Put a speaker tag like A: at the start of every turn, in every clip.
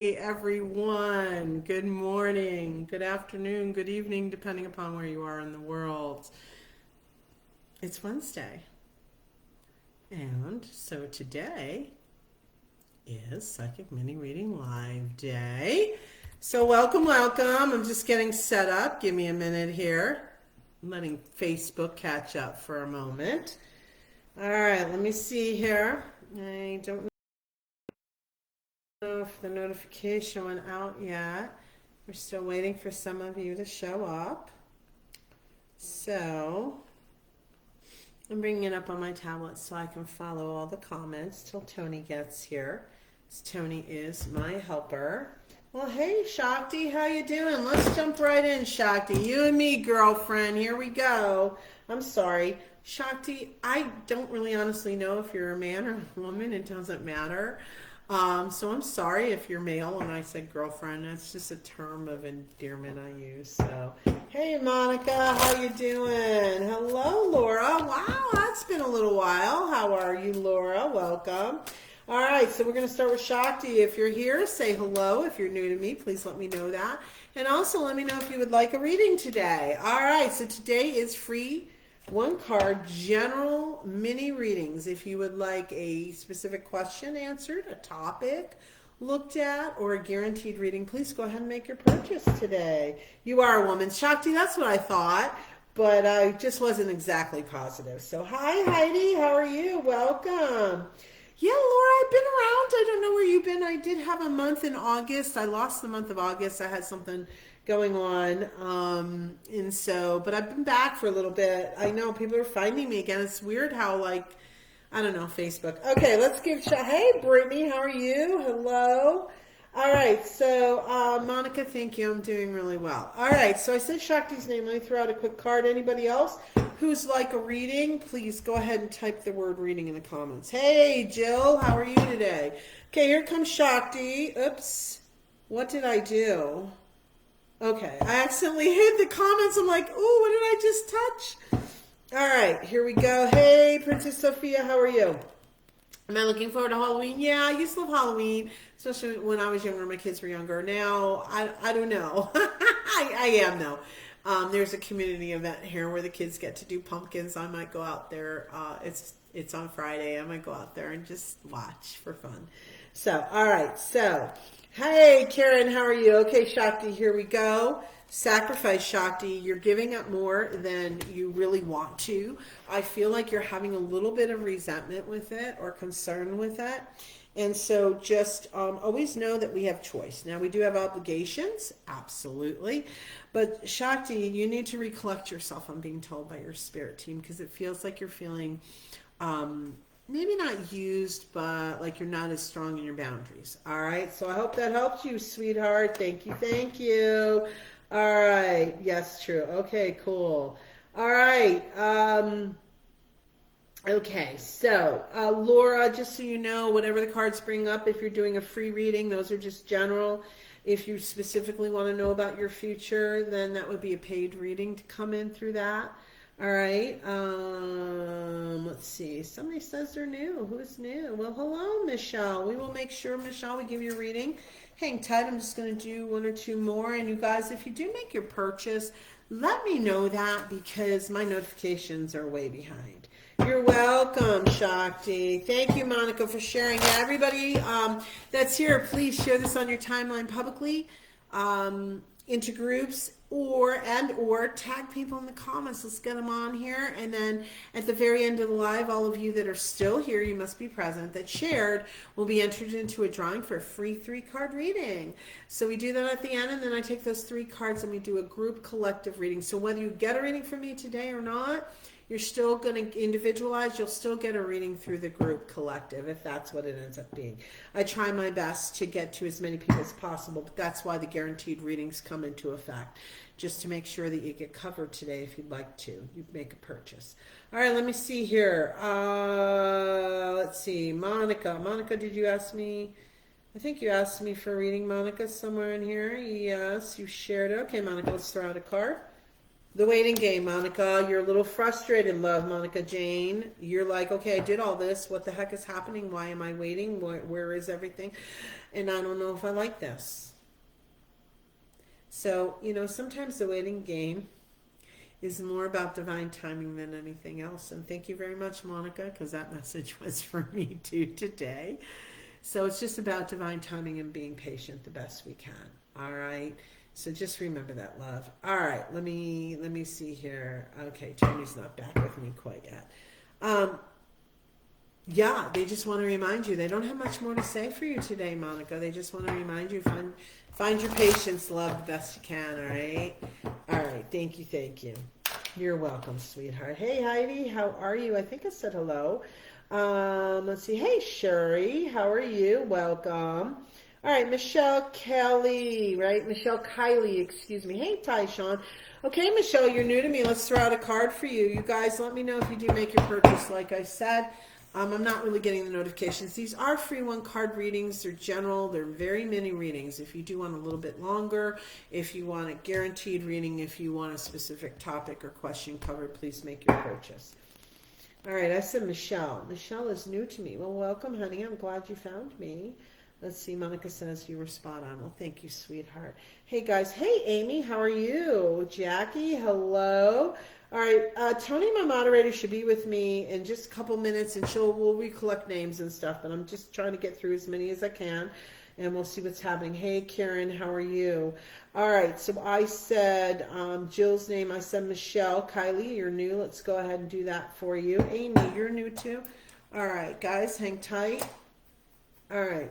A: Hey everyone, good morning, good afternoon, good evening, depending upon where you are in the world. It's Wednesday, and so today is Psychic Mini Reading Live Day. So welcome. I'm just getting set up. Give me a minute here. I'm letting Facebook catch up for a moment. All right, let me see here. I don't know if the notification went out yet. We're still waiting for some of you to show up. So I'm bringing it up on my tablet so I can follow all the comments till Tony gets here. Tony is my helper. Well, hey Shakti, how you doing? Let's jump right in, Shakti. You and me, girlfriend. Here we go. I'm sorry, Shakti. I don't really honestly know if you're a man or a woman. It doesn't matter. So I'm sorry if you're male and I said girlfriend. That's just a term of endearment I use. So, hey Monica, how you doing? Hello, Laura. Wow, that's been a little while. How are you, Laura? Welcome. All right, so we're going to start with Shakti. If you're here, say hello. If you're new to me, please let me know that. And also let me know if you would like a reading today. All right, so today is free one card general mini readings. If you would like a specific question answered, a topic looked at, or a guaranteed reading, please go ahead and make your purchase today. You are a woman, Shakti. That's what I thought, but I just wasn't exactly positive. So hi Heidi, how are you? Welcome. Yeah, Laura, I've been around. I don't know where you've been. I did have a month in August. I lost the month of August. I had something going on. And so, but I've been back for a little bit. I know people are finding me again. It's weird how, like, I don't know, Facebook. Okay, let's give hey, Brittany, how are you? Hello. All right, so Monica, thank you. I'm doing really well. All right, so I said Shakti's name. Let me throw out a quick card. Anybody else who's like a reading, please go ahead and type the word reading in the comments. Hey, Jill, how are you today? Okay, here comes Shakti. Oops, what did I do? Okay, I accidentally hit the comments. I'm like, oh, what did I just touch? All right, here we go. Hey, Princess Sophia, how are you? Am I looking forward to Halloween? Yeah, I used to love Halloween, especially when I was younger. My kids were younger. Now, I don't know. I am, though. There's a community event here where the kids get to do pumpkins. I might go out there. It's on Friday. I might go out there and just watch for fun. So, all right. So, hey, Karen, how are you? Okay, Shakti, here we go. Sacrifice, Shakti. You're giving up more than you really want to. I feel like you're having a little bit of resentment with it or concern with it. And so just always know that we have choice. Now, we do have obligations, absolutely. But Shakti, you need to recollect yourself, I'm being told by your spirit team, because it feels like you're feeling maybe not used, but like you're not as strong in your boundaries. All right, so I hope that helps you, sweetheart. Thank you, thank you. All right, yes, true. Okay, cool. All right. Okay, so Laura, just so you know, whatever the cards bring up, if you're doing a free reading, those are just general. If you specifically want to know about your future, then that would be a paid reading to come in through that. All right. Let's see. Somebody says they're new. Who's new? Well, hello, Michelle. We will make sure, Michelle, we give you a reading. Hang tight. I'm just going to do one or two more. And you guys, if you do make your purchase, let me know that because my notifications are way behind. You're welcome, Shakti. Thank you, Monica, for sharing. Yeah, everybody that's here, please share this on your timeline publicly, into groups, or tag people in the comments. Let's get them on here. And then at the very end of the live, all of you that are still here, you must be present, that shared, will be entered into a drawing for a free 3-card reading. So we do that at the end, and then I take those 3 cards and we do a group collective reading. So whether you get a reading from me today or not, you're still going to individualize. You'll still get a reading through the group collective if that's what it ends up being. I try my best to get to as many people as possible, but that's why the guaranteed readings come into effect, just to make sure that you get covered today if you'd like to. You make a purchase. All right, let me see here. Let's see. Monica. Monica, did you ask me? I think you asked me for a reading, Monica, somewhere in here. Yes, you shared it. Okay, Monica, let's throw out a card. The waiting game, Monica. You're a little frustrated, love, Monica Jane. You're like, okay, I did all this. What the heck is happening? Why am I waiting? Where is everything? And I don't know if I like this. So, sometimes the waiting game is more about divine timing than anything else. And thank you very much, Monica, because that message was for me too today. So it's just about divine timing and being patient the best we can. All right. So just remember that, love. All right, let me see here. Okay, Tony's not back with me quite yet. Yeah, they just want to remind you. They don't have much more to say for you today, Monica. They just want to remind you, find your patience, love, the best you can, all right? All right, thank you. You're welcome, sweetheart. Hey, Heidi, how are you? I think I said hello. Let's see. Hey, Sherry, how are you? Welcome. All right, Michelle Kelly, right? Michelle Kylie, excuse me. Hey, Tyshawn. Okay, Michelle, you're new to me. Let's throw out a card for you. You guys, let me know if you do make your purchase. Like I said, I'm not really getting the notifications. These are free one-card readings. They're general. They're very mini readings. If you do want a little bit longer, if you want a guaranteed reading, if you want a specific topic or question covered, please make your purchase. All right, I said Michelle. Michelle is new to me. Well, welcome, honey. I'm glad you found me. Let's see, Monica says you were spot on. Well, thank you, sweetheart. Hey, guys. Hey, Amy, how are you? Jackie, hello. All right, Tony, my moderator, should be with me in just a couple minutes, and we'll recollect names and stuff, but I'm just trying to get through as many as I can, and we'll see what's happening. Hey, Karen, how are you? All right, so I said Jill's name. I said Michelle. Kylie, you're new. Let's go ahead and do that for you. Amy, you're new too. All right, guys, hang tight. All right.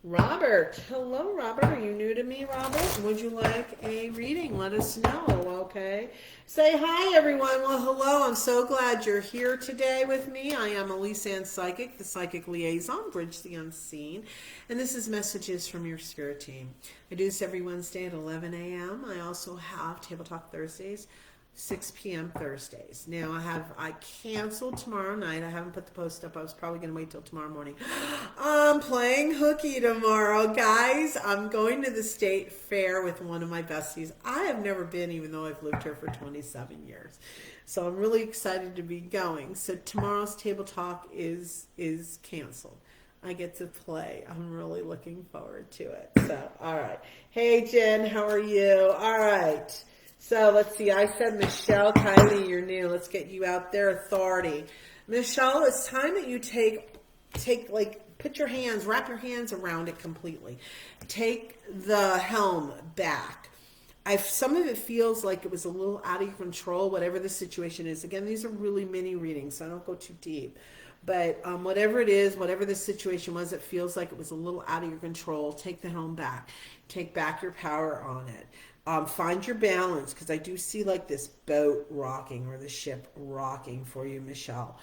A: Robert. Hello, Robert. Are you new to me, Robert? Would you like a reading? Let us know, okay? Say hi, everyone. Well, hello. I'm so glad you're here today with me. I am Elyse Ann Psychic, the Psychic Liaison, Bridge the Unseen. And this is Messages from Your Spirit Team. I do this every Wednesday at 11 a.m. I also have Table Talk Thursdays, 6 p.m. Thursdays. Now I canceled tomorrow night. I haven't put the post up. I was probably going to wait till tomorrow morning. I'm playing hooky tomorrow, guys. I'm going to the state fair with one of my besties. I have never been, even though I've lived here for 27 years. So I'm really excited to be going. So tomorrow's Table Talk is canceled. I get to play. I'm really looking forward to it. So, all right. Hey, Jen, how are you? All right. So let's see, I said Michelle, Kylie, you're new. Let's get you out there. Authority. Michelle, it's time that you put your hands, wrap your hands around it completely. Take the helm back. Some of it feels like it was a little out of your control, whatever the situation is. Again, these are really mini readings, so I don't go too deep. But whatever it is, whatever the situation was, it feels like it was a little out of your control. Take the helm back. Take back your power on it. Find your balance, because I do see like this boat rocking or the ship rocking for you, Michelle.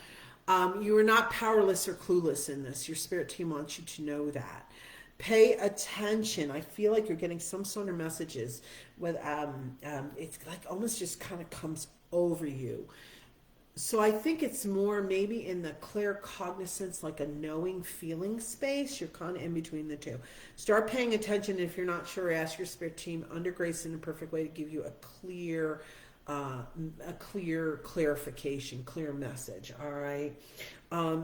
A: You are not powerless or clueless in this. Your spirit team wants you to know that. Pay attention. I feel like you're getting some sort of messages with it's like almost just kind of comes over you. So I think it's more maybe in the clear cognizance, like a knowing feeling space. You're kind of in between the two. Start paying attention. If you're not sure, ask your spirit team under grace in a perfect way to give you a clear clarification, clear message. All right,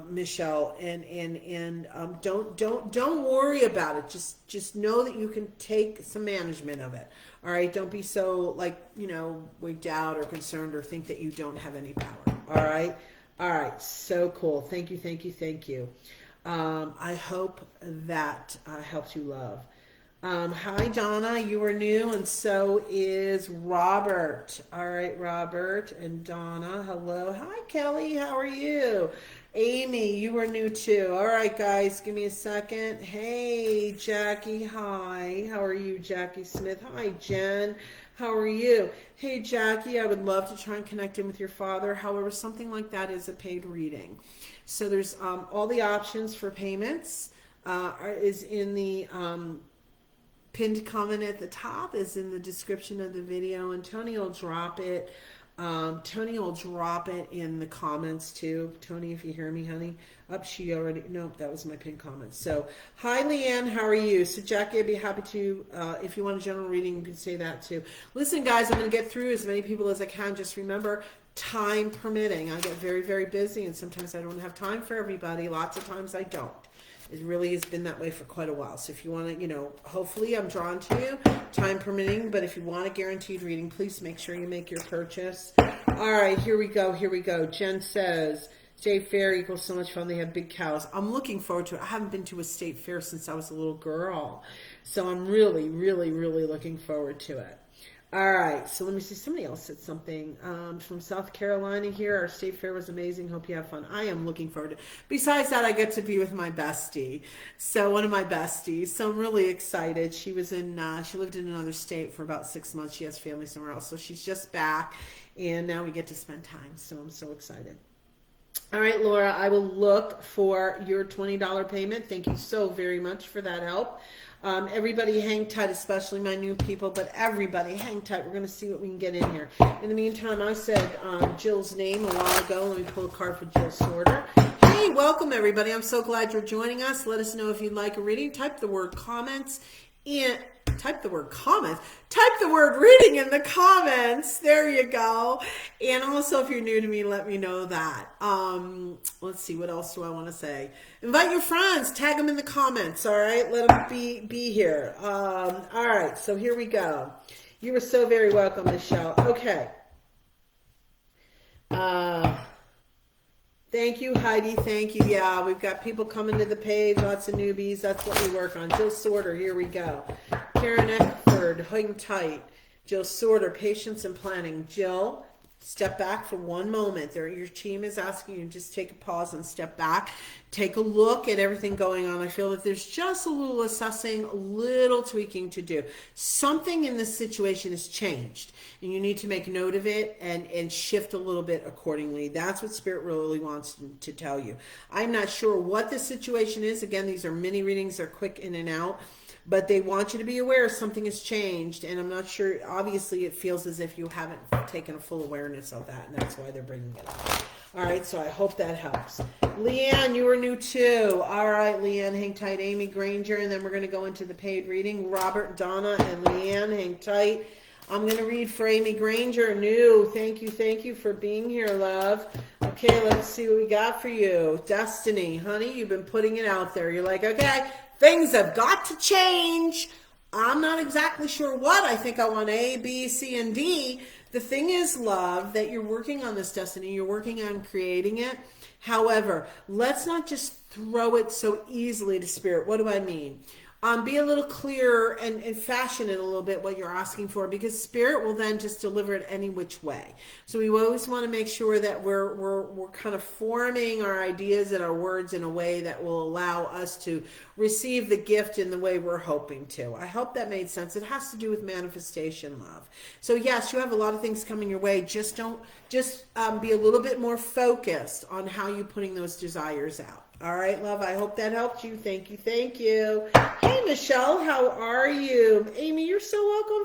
A: Michelle, and don't worry about it. Just know that you can take some management of it. All right, don't be so wigged out or concerned or think that you don't have any power. All right, so cool. Thank you. I hope that helps you, love. Hi, Donna. You are new, and so is Robert. All right, Robert and Donna. Hello. Hi, Kelly. How are you? Amy, you are new too. All right, guys, give me a second. Hey, Jackie. Hi. How are you, Jackie Smith? Hi, Jen. How are you? Hey, Jackie, I would love to try and connect in with your father. However, something like that is a paid reading. So there's all the options for payments is in the pinned comment at the top, is in the description of the video, and Tony will drop it Tony will drop it in the comments too. Tony, if you hear me, honey. Up, she already, nope, that was my pinned comment. So, hi, Leanne, how are you? So, Jackie, I'd be happy to, if you want a general reading, you can say that too. Listen, guys, I'm going to get through as many people as I can. Just remember, time permitting. I get very, very busy, and sometimes I don't have time for everybody. Lots of times I don't. It really has been that way for quite a while. So if you want to, hopefully I'm drawn to you, time permitting. But if you want a guaranteed reading, please make sure you make your purchase. All right, here we go. Jen says, state fair equals so much fun. They have big cows. I'm looking forward to it. I haven't been to a state fair since I was a little girl. So I'm really, really, really looking forward to it. All right, so let me see. Somebody else said something from South Carolina here. Our state fair was amazing. Hope you have fun. I am looking forward to it. Besides that, I get to be with my bestie. So one of my besties. So I'm really excited. She was she lived in another state for about 6 months. She has family somewhere else. So she's just back, and now we get to spend time. So I'm so excited. All right, Laura, I will look for your $20 payment. Thank you so very much for that help. Everybody hang tight, especially my new people, but everybody hang tight. We're going to see what we can get in here. In the meantime, I said Jill's name a while ago. Let me pull a card for Jill Sorter. Hey, welcome everybody. I'm so glad you're joining us. Let us know if you'd like a reading. Type the word comments in. Type the word reading in the comments. There you go. And also, if you're new to me, let me know that. Let's see, what else do I want to say? Invite your friends. Tag them in the comments, all right? Let them be here. All right, so here we go. You were so very welcome, Michelle. Okay. Thank you, Heidi. Thank you. Yeah, we've got people coming to the page. Lots of newbies. That's what we work on. Jill Sorter, here we go. Karen Eckford, hang tight. Jill Sorter, patience and planning. Jill, step back for one moment. Your team is asking you to just take a pause and step back. Take a look at everything going on. I feel that there's just a little assessing, a little tweaking to do. Something in this situation has changed, and you need to make note of it and shift a little bit accordingly. That's what Spirit really wants to tell you. I'm not sure what the situation is. Again, these are mini readings. They're quick in and out. But they want you to be aware something has changed, and I'm not sure. Obviously, it feels as if you haven't taken a full awareness of that, and that's why they're bringing it up. All right, so I hope that helps. Leanne, you were new too. All right, Leanne, hang tight. Amy Granger, and then we're going to go into the paid reading. Robert, Donna, and Leanne, hang tight. I'm going to read for Amy Granger, new. Thank you for being here, love. Okay, let's see what we got for you. Destiny, honey, you've been putting it out there. You're like, okay, things have got to change. I'm not exactly sure what. I think I want A, B, C, and D. The thing is, love, that you're working on this destiny. You're working on creating it. However, let's not just throw it so easily to Spirit. What do I mean? Be a little clearer and fashion it a little bit what you're asking for, because Spirit will then just deliver it any which way. So we always want to make sure that we're kind of forming our ideas and our words in a way that will allow us to receive the gift in the way we're hoping to. I hope that made sense. It has to do with manifestation, love. So yes, you have a lot of things coming your way. Just be a little bit more focused on how you're putting those desires out. All right, love, I hope that helped you. Thank you. Hey, Michelle, how are you? Amy, you're so welcome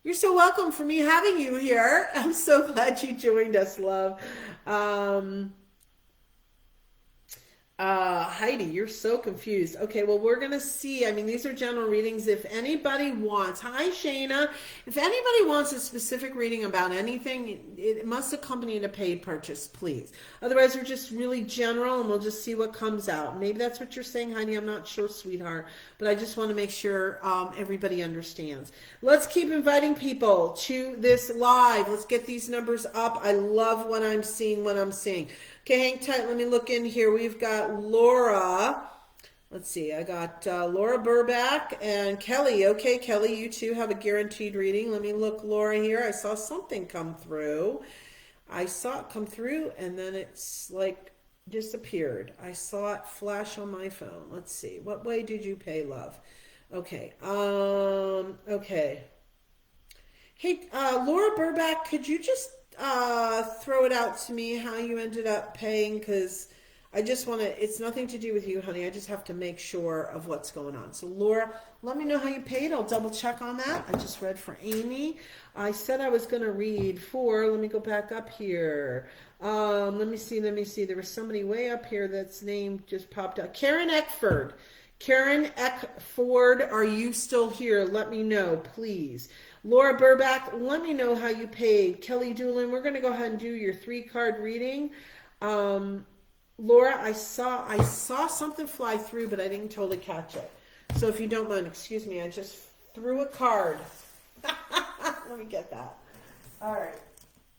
A: you're so welcome for me having you here. I'm so glad you joined us, love. Heidi, you're so confused. Okay, well, we're going to see. I mean, these are general readings. If anybody wants, hi, Shayna. If anybody wants a specific reading about anything, it must accompany a paid purchase, please. Otherwise, we're just really general, and we'll just see what comes out. Maybe that's what you're saying, Heidi. I'm not sure, sweetheart. But I just want to make sure everybody understands. Let's keep inviting people to this live. Let's get these numbers up. I love what I'm seeing. Okay, hang tight. Let me look in here. We've got Laura. Let's see. I got Laura Burback and Kelly. Okay, Kelly, you too have a guaranteed reading. Let me look, Laura, here. I saw something come through. I saw it come through, and then it's like disappeared. I saw it flash on my phone. Let's see. What way did you pay, love? Okay. Okay. Hey, Laura Burback, could you just throw it out to me how you ended up paying, because I just want to, it's nothing to do with you, honey. I just have to make sure of what's going on. So Laura, let me know how you paid. I'll double check on that. I just read for Amy. I said I was going to read for, let me go back up here. Let me see. There was somebody way up here that's name just popped up. Karen Eckford. Karen Eckford, are you still here? Let me know, please. Laura Burback, let me know how you paid. Kelly Doolin, we're going to go ahead and do your 3-card reading. Laura, I saw something fly through, but I didn't totally catch it. So if you don't mind, excuse me, I just threw a card. Let me get that. All right.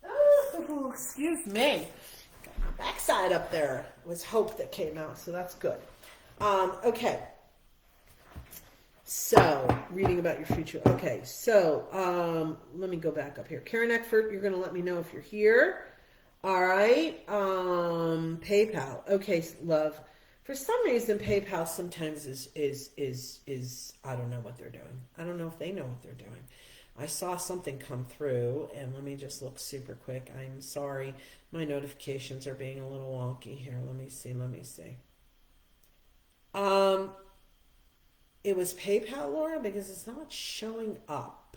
A: Oh, excuse me. Got my backside up there. It was hope that came out, so that's good. Okay. So, reading about your future. Okay, so let me go back up here. Karen Eckford, you're going to let me know if you're here. All right. PayPal. Okay, love. For some reason, PayPal sometimes is I don't know what they're doing. I don't know if they know what they're doing. I saw something come through, and let me just look super quick. I'm sorry. My notifications are being a little wonky here. Let me see. It was PayPal, Laura, because it's not showing up.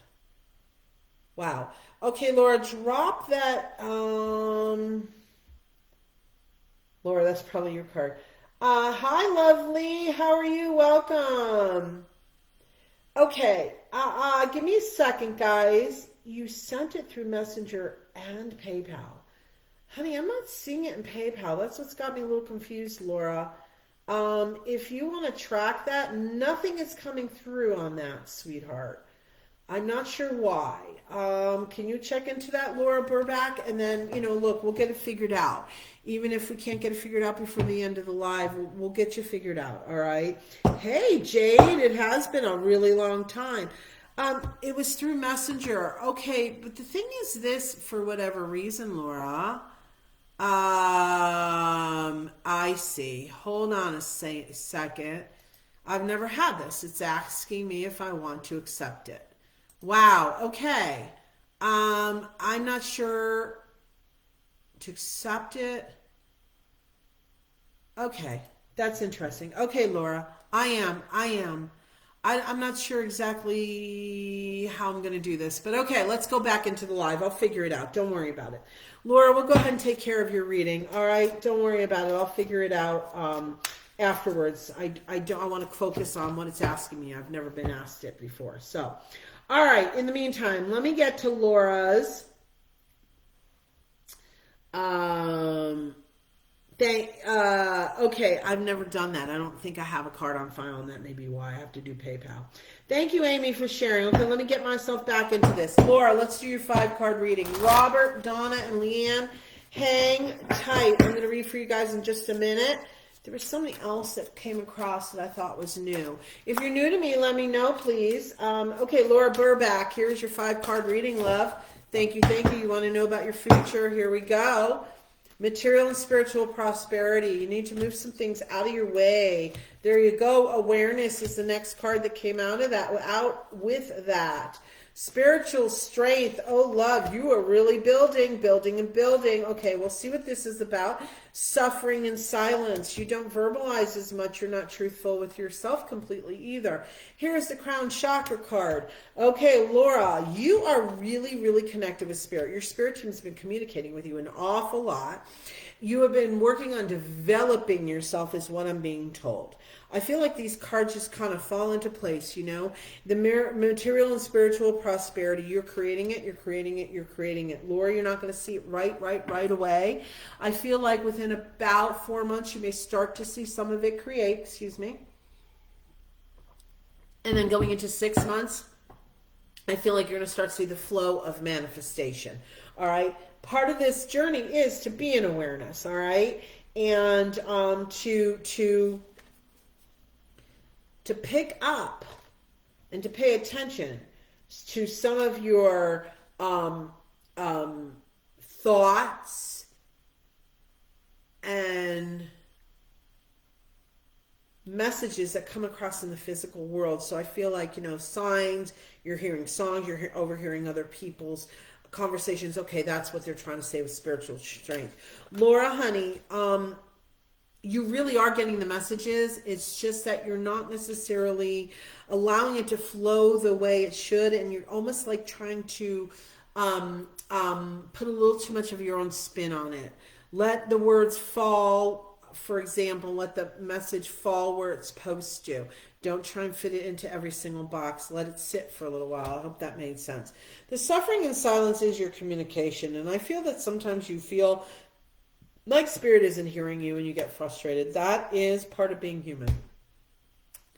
A: Wow. Okay, Laura, drop that. Laura, that's probably your card. Hi, lovely. How are you? Welcome. Okay. Give me a second, guys. You sent it through Messenger and PayPal. Honey, I'm not seeing it in PayPal. That's what's got me a little confused, Laura. If you want to track that, nothing is coming through on that, sweetheart. I'm not sure why. Can you check into that, Laura Burback? And then, look, we'll get it figured out. Even if we can't get it figured out before the end of the live, we'll get you figured out, all right? Hey, Jade, it has been a really long time. It was through Messenger. Okay, but the thing is this, for whatever reason, Laura, I see. Hold on a second. I've never had this. It's asking me if I want to accept it. Wow. Okay. I'm not sure to accept it. Okay. That's interesting. Okay, Laura. I am. I'm not sure exactly how I'm going to do this, but okay, let's go back into the live. I'll figure it out. Don't worry about it. Laura, we'll go ahead and take care of your reading. All right. Don't worry about it. I'll figure it out afterwards. I want to focus on what it's asking me. I've never been asked it before. So, all right. In the meantime, let me get to Laura's. Okay, I've never done that. I don't think I have a card on file, and that may be why I have to do PayPal. Thank you, Amy, for sharing. Okay, let me get myself back into this. Laura, let's do your 5-card reading. Robert, Donna, and Leanne, hang tight. I'm going to read for you guys in just a minute. There was something else that came across that I thought was new. If you're new to me, let me know, please. Okay, Laura Burback, here's your 5-card reading, love. Thank you. You want to know about your future? Here we go. Material and spiritual prosperity. You need to move some things out of your way. There you go. Awareness is the next card that came out of that. Out with that. Spiritual strength. Oh, love, you are really building. Okay, we'll see what this is about. Suffering and silence. You don't verbalize as much. You're not truthful with yourself completely either. Here's the crown chakra card. Okay, Laura, you are really, really connected with spirit. Your spirit team has been communicating with you an awful lot. You have been working on developing yourself is what I'm being told. I feel like these cards just kind of fall into place, The material and spiritual prosperity, you're creating it. Laura, you're not going to see it right away. I feel like within about 4 months, you may start to see some of it create, And then going into 6 months, I feel like you're going to start to see the flow of manifestation. All right. Part of this journey is to be in awareness. All right. And to pick up and to pay attention to some of your thoughts and messages that come across in the physical world. So I feel like, signs, you're hearing songs, you're overhearing other people's conversations. Okay, that's what they're trying to say with spiritual strength. Laura, honey, you really are getting the messages. It's just that you're not necessarily allowing it to flow the way it should, and you're almost like trying to put a little too much of your own spin on it. Let the words fall, for example, let the message fall where it's supposed to. Don't try and fit it into every single box. Let it sit for a little while. I hope that made sense. The suffering in silence is your communication, and I feel that sometimes you feel like spirit isn't hearing you and you get frustrated. That is part of being human.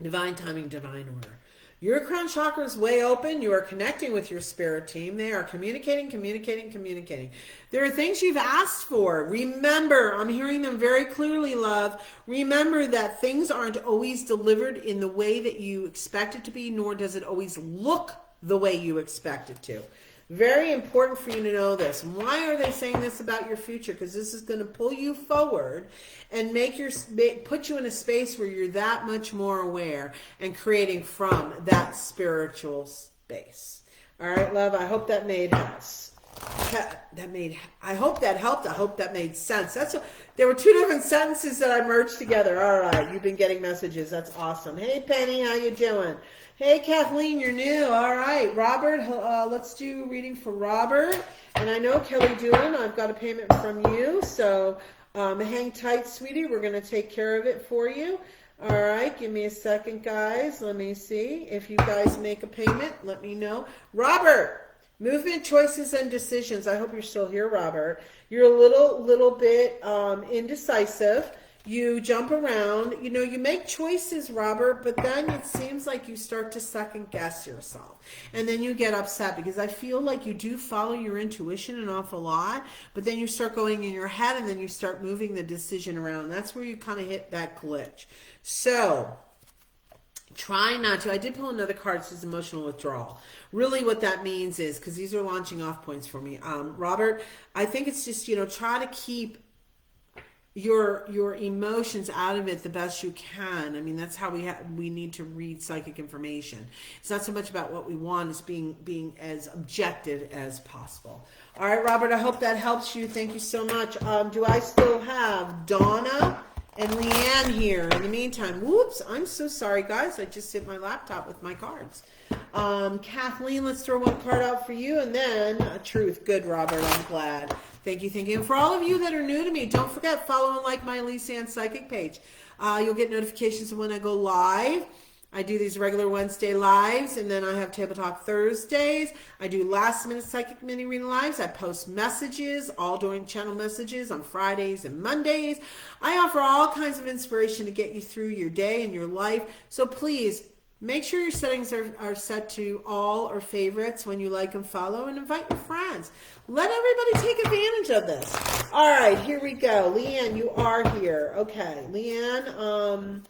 A: Divine timing, divine order. Your crown chakra is way open. You are connecting with your spirit team. They are communicating. There are things you've asked for. Remember, I'm hearing them very clearly, love. Remember that things aren't always delivered in the way that you expect it to be, nor does it always look the way you expect it to. Very important for you to know this. Why are they saying this about your future? Because this is going to pull you forward and put you in a space where you're that much more aware and creating from that spiritual space. All right, love. I hope that made sense. I hope that helped. I hope that made sense. There were two different sentences that I merged together. All right, you've been getting messages. That's awesome. Hey, Penny, how you doing? Hey, Kathleen, you're new. All right, Robert, let's do reading for Robert. And I know Kelly Doolin, I've got a payment from you. So hang tight, sweetie. We're going to take care of it for you. All right, give me a second, guys. Let me see. If you guys make a payment, let me know. Robert, movement, choices, and decisions. I hope you're still here, Robert. You're a little bit indecisive. You jump around, you make choices, Robert, but then it seems like you start to second guess yourself. And then you get upset because I feel like you do follow your intuition an awful lot, but then you start going in your head and then you start moving the decision around. That's where you kind of hit that glitch. So try not to. I did pull another card. This is emotional withdrawal. Really what that means is, because these are launching off points for me, Robert, I think it's just, try to keep your emotions out of it the best you can. I mean, that's how we need to read psychic information. It's not so much about what we want as being as objective as possible. All right, Robert, I hope that helps you. Thank you so much. Do I still have Donna and Leanne here? In the meantime, whoops, I'm so sorry, guys. I just hit my laptop with my cards. Kathleen, let's throw one card out for you, and then Truth. Good, Robert, I'm glad. Thank you. And for all of you that are new to me, don't forget, follow and like my Elyse Ann Psychic page. You'll get notifications of when I go live. I do these regular Wednesday lives, and then I have Table Talk Thursdays. I do last minute psychic mini reading lives. I post messages, all during channel messages on Fridays and Mondays. I offer all kinds of inspiration to get you through your day and your life. So please, make sure your settings are set to all or favorites when you like and follow, and invite your friends. Let everybody take advantage of this. All right, here we go. Leanne, you are here. Okay, Leanne,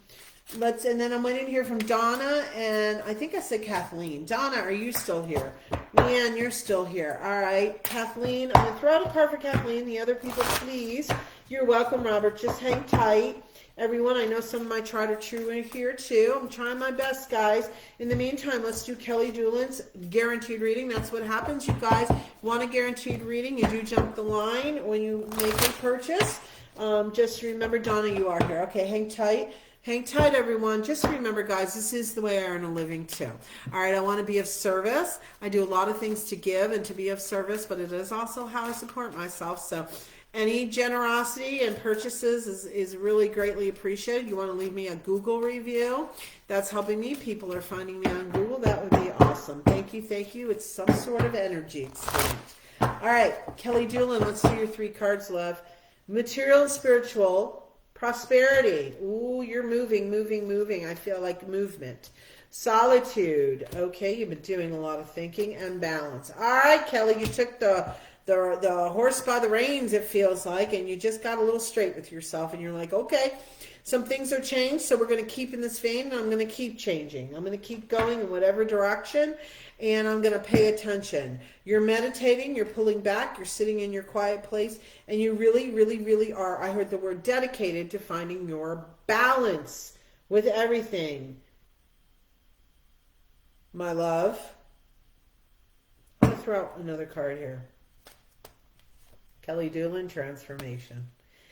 A: and then I'm waiting to hear from Donna, and I think I said Kathleen. Donna, are you still here? Leanne, you're still here. All right, Kathleen, I'm going to throw out a card for Kathleen. The other people, please. You're welcome, Robert. Just hang tight. Everyone, I know some of my tried or true are here too. I'm trying my best, guys. In the meantime, let's do Kelly Doolin's guaranteed reading. That's what happens. You guys want a guaranteed reading, you do jump the line when you make a purchase. Just remember, Donna, you are here. Okay, hang tight. Hang tight, everyone. Just remember, guys, this is the way I earn a living too. All right, I want to be of service. I do a lot of things to give and to be of service, but it is also how I support myself. So any generosity and purchases is really greatly appreciated. You want to leave me a Google review. That's helping me. People are finding me on Google. That would be awesome. Thank you, thank you. It's some sort of energy exchange. All right, Kelly Doolin, let's do your 3 cards, love. Material and spiritual. Prosperity. Ooh, you're moving. I feel like movement. Solitude. Okay, you've been doing a lot of thinking. And balance. All right, Kelly, you took the horse by the reins, it feels like, and you just got a little straight with yourself, and you're like, okay, some things are changed, so we're going to keep in this vein, and I'm going to keep changing. I'm going to keep going in whatever direction, and I'm going to pay attention. You're meditating, you're pulling back, you're sitting in your quiet place, and you really, really, really are, I heard the word dedicated to finding your balance with everything. My love. I'm going to throw out another card here. Kelly Doolin, transformation.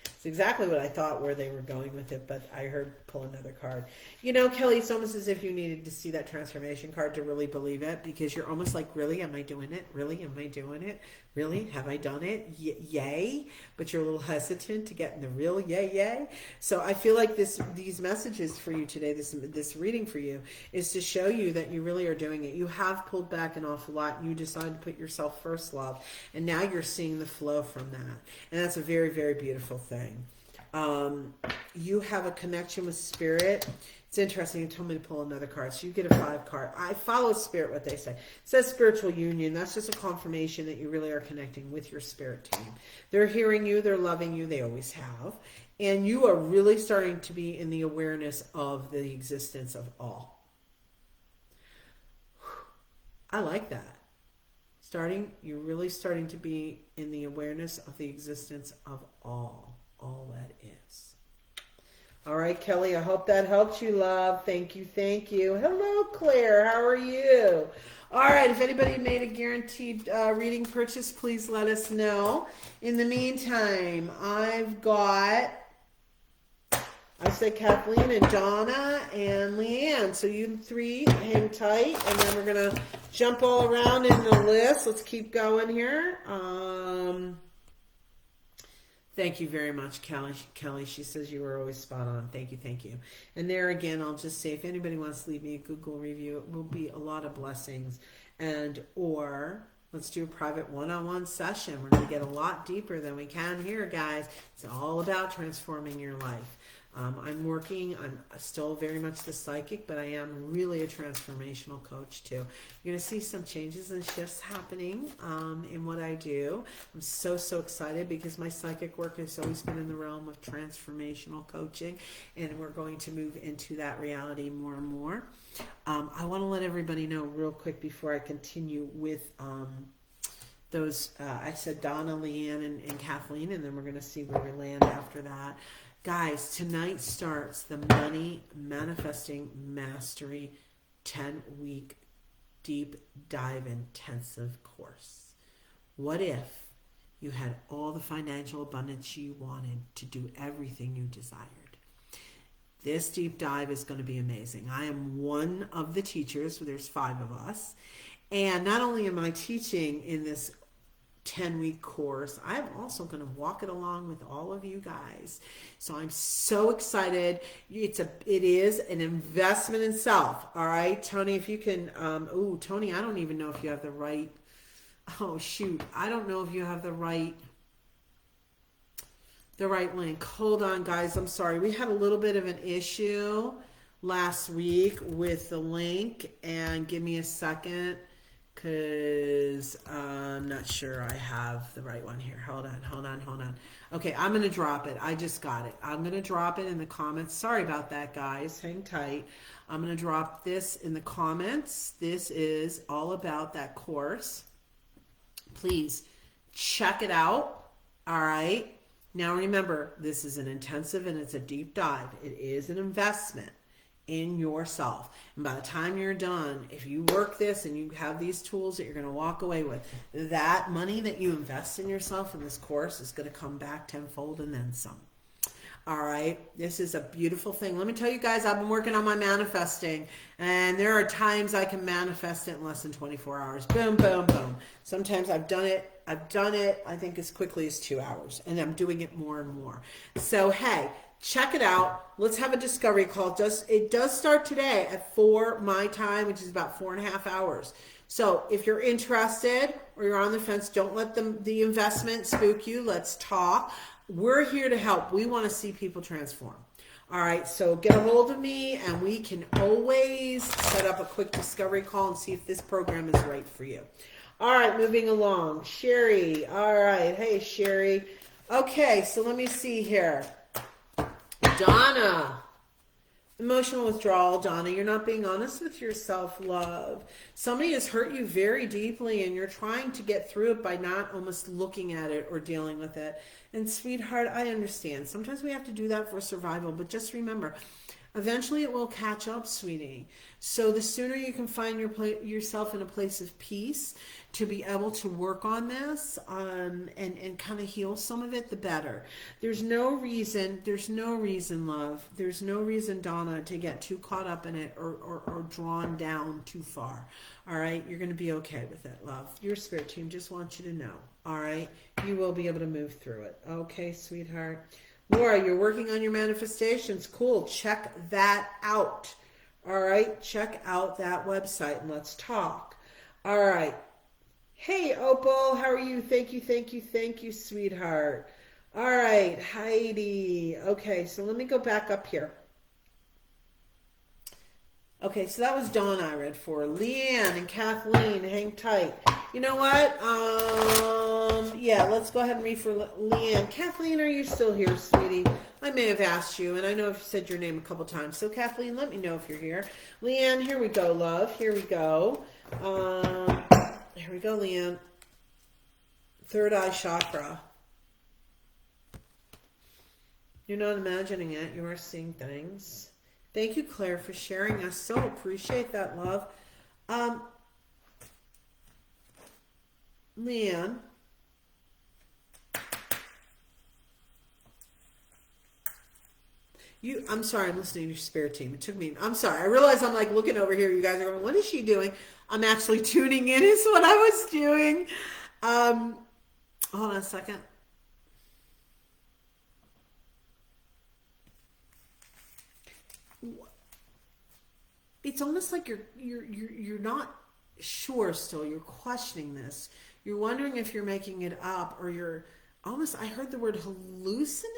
A: It's exactly what I thought where they were going with it, but I heard pull another card. You know, Kelly, it's almost as if you needed to see that transformation card to really believe it, because you're almost like, really, am I doing it? Really, am I doing it? Really, have I done it? Yay! But you're a little hesitant to get in the real yay. So I feel like these messages for you today, this reading for you, is to show you that you really are doing it. You have pulled back an awful lot. You decided to put yourself first, love, and now you're seeing the flow from that, and that's a very, very beautiful thing. You have a connection with spirit. It's interesting. You told me to pull another card, so you get a 5 card. I follow spirit, what they say. It says spiritual union. That's just a confirmation that you really are connecting with your spirit team. They're hearing you. They're loving you. They always have. And you are really starting to be in the awareness of the existence of all. I like that. You're really starting to be in the awareness of the existence of all that is. All right, Kelly, I hope that helps you, love. Thank you. Hello, Claire. How are you? All right, if anybody made a guaranteed reading purchase, please let us know. In the meantime, I said Kathleen and Donna and Leanne. So you 3 hang tight, and then we're going to jump all around in the list. Let's keep going here. Thank you very much, Kelly. She says you were always spot on. Thank you. And there again, I'll just say, if anybody wants to leave me a Google review, it will be a lot of blessings. Or let's do a private one-on-one session. We're going to get a lot deeper than we can here, guys. It's all about transforming your life. I'm still very much the psychic, but I am really a transformational coach too. You're going to see some changes and shifts happening in what I do. I'm so excited because my psychic work has always been in the realm of transformational coaching, and we're going to move into that reality more and more. I want to let everybody know real quick before I continue with those. I said Donna, Leanne, and Kathleen, and then we're going to see where we land after that. Guys, tonight starts the Money Manifesting Mastery 10-week deep dive intensive course. What if you had all the financial abundance you wanted to do everything you desired? This deep dive is going to be amazing. I am one of the teachers. There's 5 of us. And not only am I teaching in this 10-week course, I'm also going to walk it along with all of you guys. So I'm so excited. It is an investment in self. All right, Tony, if you can, Tony, I don't even know if you have the right, I don't know if you have the right link. Hold on, guys. I'm sorry. We had a little bit of an issue last week with the link, and give me a second, because I'm not sure I have the right one here. Hold on. Okay, I'm going to drop it. I just got it. I'm going to drop it in the comments. Sorry about that, guys. Hang tight. I'm going to drop this in the comments. This is all about that course. Please check it out. All right. Now remember, this is an intensive and it's a deep dive. It is an investment in yourself. And by the time you're done, if you work this and you have these tools that you're going to walk away with, that money that you invest in yourself in this course is going to come back tenfold and then some. All right. This is a beautiful thing. Let me tell you guys, I've been working on my manifesting, and there are times I can manifest it in less than 24 hours. Boom, boom, boom. Sometimes I've done it, I think, as quickly as 2 hours, and I'm doing it more and more. So, hey, check it out. Let's have a discovery call. It does start today at 4 my time, which is about 4.5 hours. So if you're interested or you're on the fence, don't let the investment spook you. Let's talk. We're here to help. We want to see people transform. All right, so get a hold of me, and we can always set up a quick discovery call and see if this program is right for you. All right, moving along. Sherry. All right. Hey, Sherry. Okay, so let me see here. Donna. Emotional withdrawal. Donna, you're not being honest with yourself, love. Somebody has hurt you very deeply, and you're trying to get through it by not almost looking at it or dealing with it. And sweetheart, I understand. Sometimes we have to do that for survival, but just remember, Eventually it will catch up, sweetie. So the sooner you can find yourself in a place of peace to be able to work on this and kind of heal some of it, the better. There's no reason, love. There's no reason, Donna, to get too caught up in it or drawn down too far. All right? You're going to be okay with it, love. Your spirit team just wants you to know. All right? You will be able to move through it. Okay, sweetheart? Laura, you're working on your manifestations. Cool. Check that out. All right. Check out that website and let's talk. All right. Hey, Opal. How are you? Thank you, sweetheart. All right. Heidi. Okay. So let me go back up here. Okay, so that was Dawn I read for. Leanne and Kathleen, hang tight. You know what? Yeah, let's go ahead and read for Leanne. Kathleen, are you still here, sweetie? I may have asked you, and I know I've said your name a couple times. So, Kathleen, let me know if you're here. Leanne, here we go, love. Here we go. Here we go, Leanne. Third eye chakra. You're not imagining it. You are seeing things. Thank you, Claire, for sharing. I so appreciate that, love. Leanne. I'm sorry, I'm listening to your spirit team. It took me, I'm sorry. I realize I'm like looking over here. You guys are going, what is she doing? I'm actually tuning in is what I was doing. Hold on a second. It's almost like you're not sure still. You're questioning this. You're wondering if you're making it up or you're almost, I heard the word hallucinating.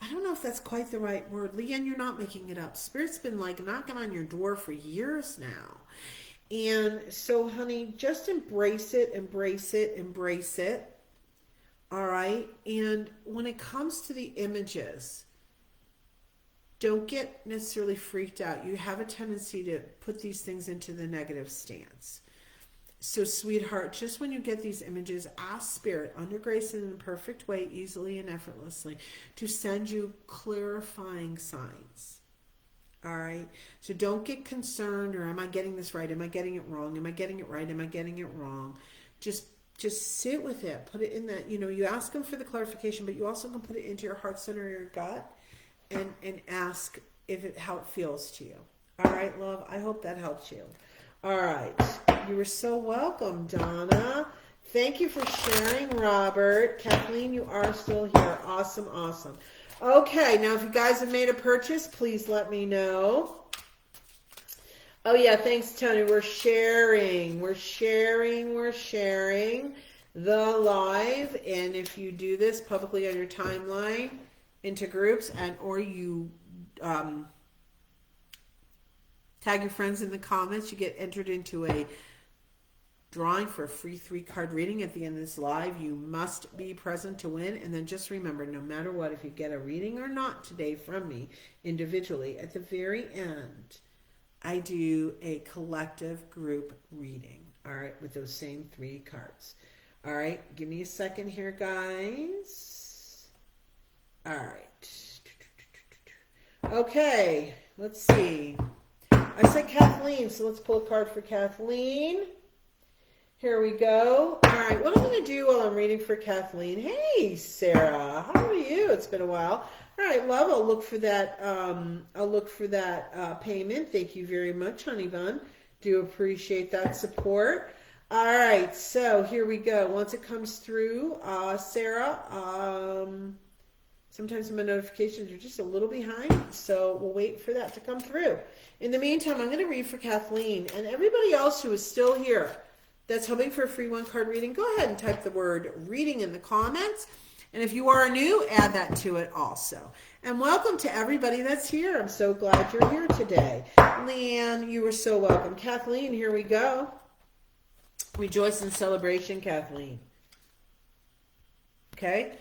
A: I don't know if that's quite the right word. Leanne, you're not making it up. Spirit's been like knocking on your door for years now. And so, honey, just embrace it, embrace it, embrace it. All right? And when it comes to the images, don't get necessarily freaked out. You have a tendency to put these things into the negative stance. So, sweetheart, just when you get these images, ask Spirit, under grace and in a perfect way, easily and effortlessly, to send you clarifying signs. All right? So don't get concerned, or am I getting this right? Am I getting it wrong? Am I getting it right? Am I getting it wrong? Just sit with it. Put it in that, you ask them for the clarification, but you also can put it into your heart center or your gut and ask how it feels to you. All right, love? I hope that helps you. All right. You were so welcome, Donna. Thank you for sharing, Robert. Kathleen, you are still here. Awesome, awesome. Okay, now if you guys have made a purchase, please let me know. Oh, yeah, thanks, Tony. We're sharing the live. And if you do this publicly on your timeline into groups or you tag your friends in the comments, you get entered into a drawing for a free 3-card reading at the end of this live. You must be present to win. And then just remember, no matter what, if you get a reading or not today from me individually, at the very end, I do a collective group reading, all right, with those same 3 cards. All right, give me a second here, guys. All right. Okay, let's see. I said Kathleen, so let's pull a card for Kathleen. Here we go. All right, what I'm going to do while I'm reading for Kathleen. Hey, Sarah, how are you? It's been a while. All right, love, I'll look for that. Payment. Thank you very much, honey bun. Do appreciate that support. All right, so here we go. Once it comes through, Sarah, sometimes my notifications are just a little behind, so we'll wait for that to come through. In the meantime, I'm going to read for Kathleen and everybody else who is still here that's hoping for a free 1-card reading. Go ahead and type the word reading in the comments. And if you are new, add that to it also. And welcome to everybody that's here. I'm so glad you're here today. Leanne, you were so welcome. Kathleen, here we go. Rejoice in celebration, Kathleen. Okay?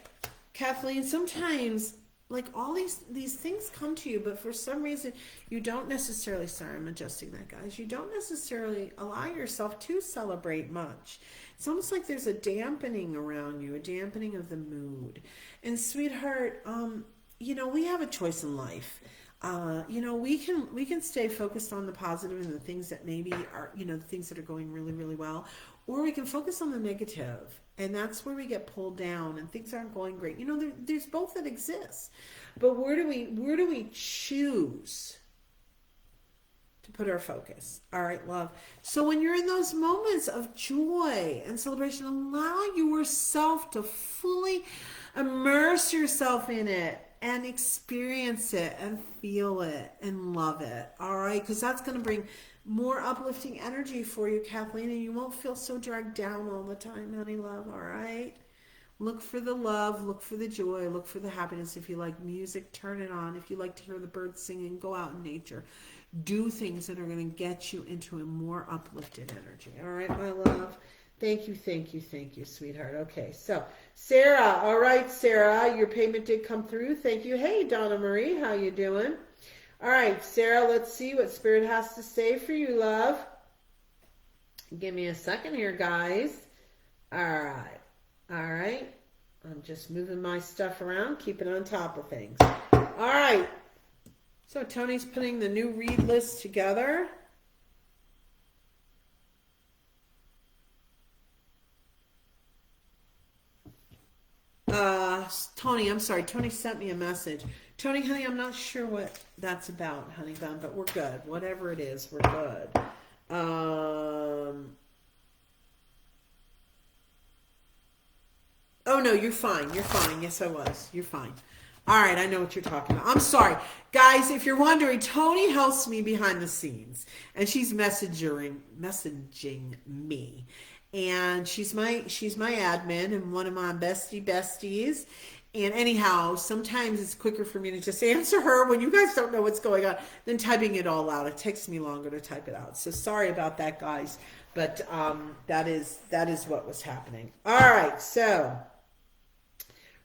A: Kathleen, sometimes, like, all these things come to you, but for some reason, you don't necessarily, sorry, I'm adjusting that, guys. You don't necessarily allow yourself to celebrate much. It's almost like there's a dampening around you, a dampening of the mood. And sweetheart, we have a choice in life. we can stay focused on the positive and the things that maybe are, the things that are going really, really well, or we can focus on the negative, and that's where we get pulled down and things aren't going great. There's both that exist, but where do we choose to put our focus? All right, love. So when you're in those moments of joy and celebration, allow yourself to fully immerse yourself in it and experience it and feel it and love it. All right, because that's going to bring more uplifting energy for you, Kathleen, and you won't feel so dragged down all the time, honey love. All right, look for the love, look for the joy, look for the happiness. If you like music, turn it on. If you like to hear the birds singing, go out in nature. Do things that are going to get you into a more uplifted energy. All right, my love. Thank you, sweetheart. Okay, so Sarah. All right, Sarah, your payment did come through. Thank you. Hey, Donna Marie, how you doing? All right, Sarah, let's see what Spirit has to say for you, love. Give me a second here, guys. All right. I'm just moving my stuff around, keeping on top of things. All right. So Tony's putting the new read list together. Tony, I'm sorry. Tony sent me a message. Tony, honey, I'm not sure what that's about, honey bun, but we're good. Whatever it is, we're good. Oh no, you're fine. You're fine. Yes, I was. You're fine. All right, I know what you're talking about. I'm sorry. Guys, if you're wondering, Tony helps me behind the scenes, and she's messaging me. And she's my admin and one of my besties. And anyhow, sometimes it's quicker for me to just answer her when you guys don't know what's going on than typing it all out. It takes me longer to type it out. So sorry about that, guys. But that is what was happening. All right, so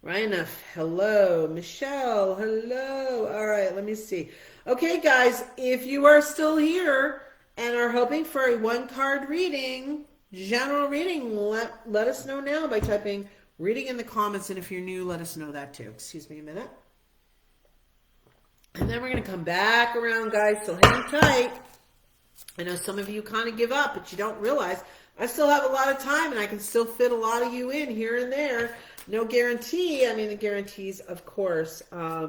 A: right enough. Hello, Michelle. Hello. All right, let me see. Okay, guys, if you are still here and are hoping for a one-card reading, general reading, let us know now by typing reading in the comments, and if you're new, let us know that too. Excuse me a minute. And then we're going to come back around, guys, so hang tight. I know some of you kind of give up, but you don't realize I still have a lot of time, and I can still fit a lot of you in here and there. No guarantee. I mean, the guarantees, of course, are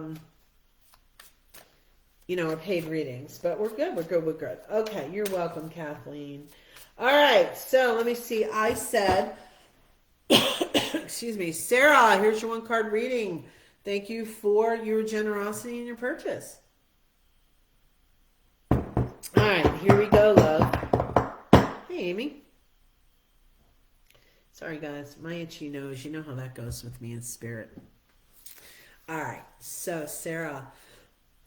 A: paid readings, but we're good. We're good. Okay, you're welcome, Kathleen. All right, so let me see. I said, excuse me, Sarah, here's your one-card reading. Thank you for your generosity and your purchase. All right, here we go, love. Hey, Amy. Sorry, guys, my itchy nose. You know how that goes with me in spirit. All right, so Sarah,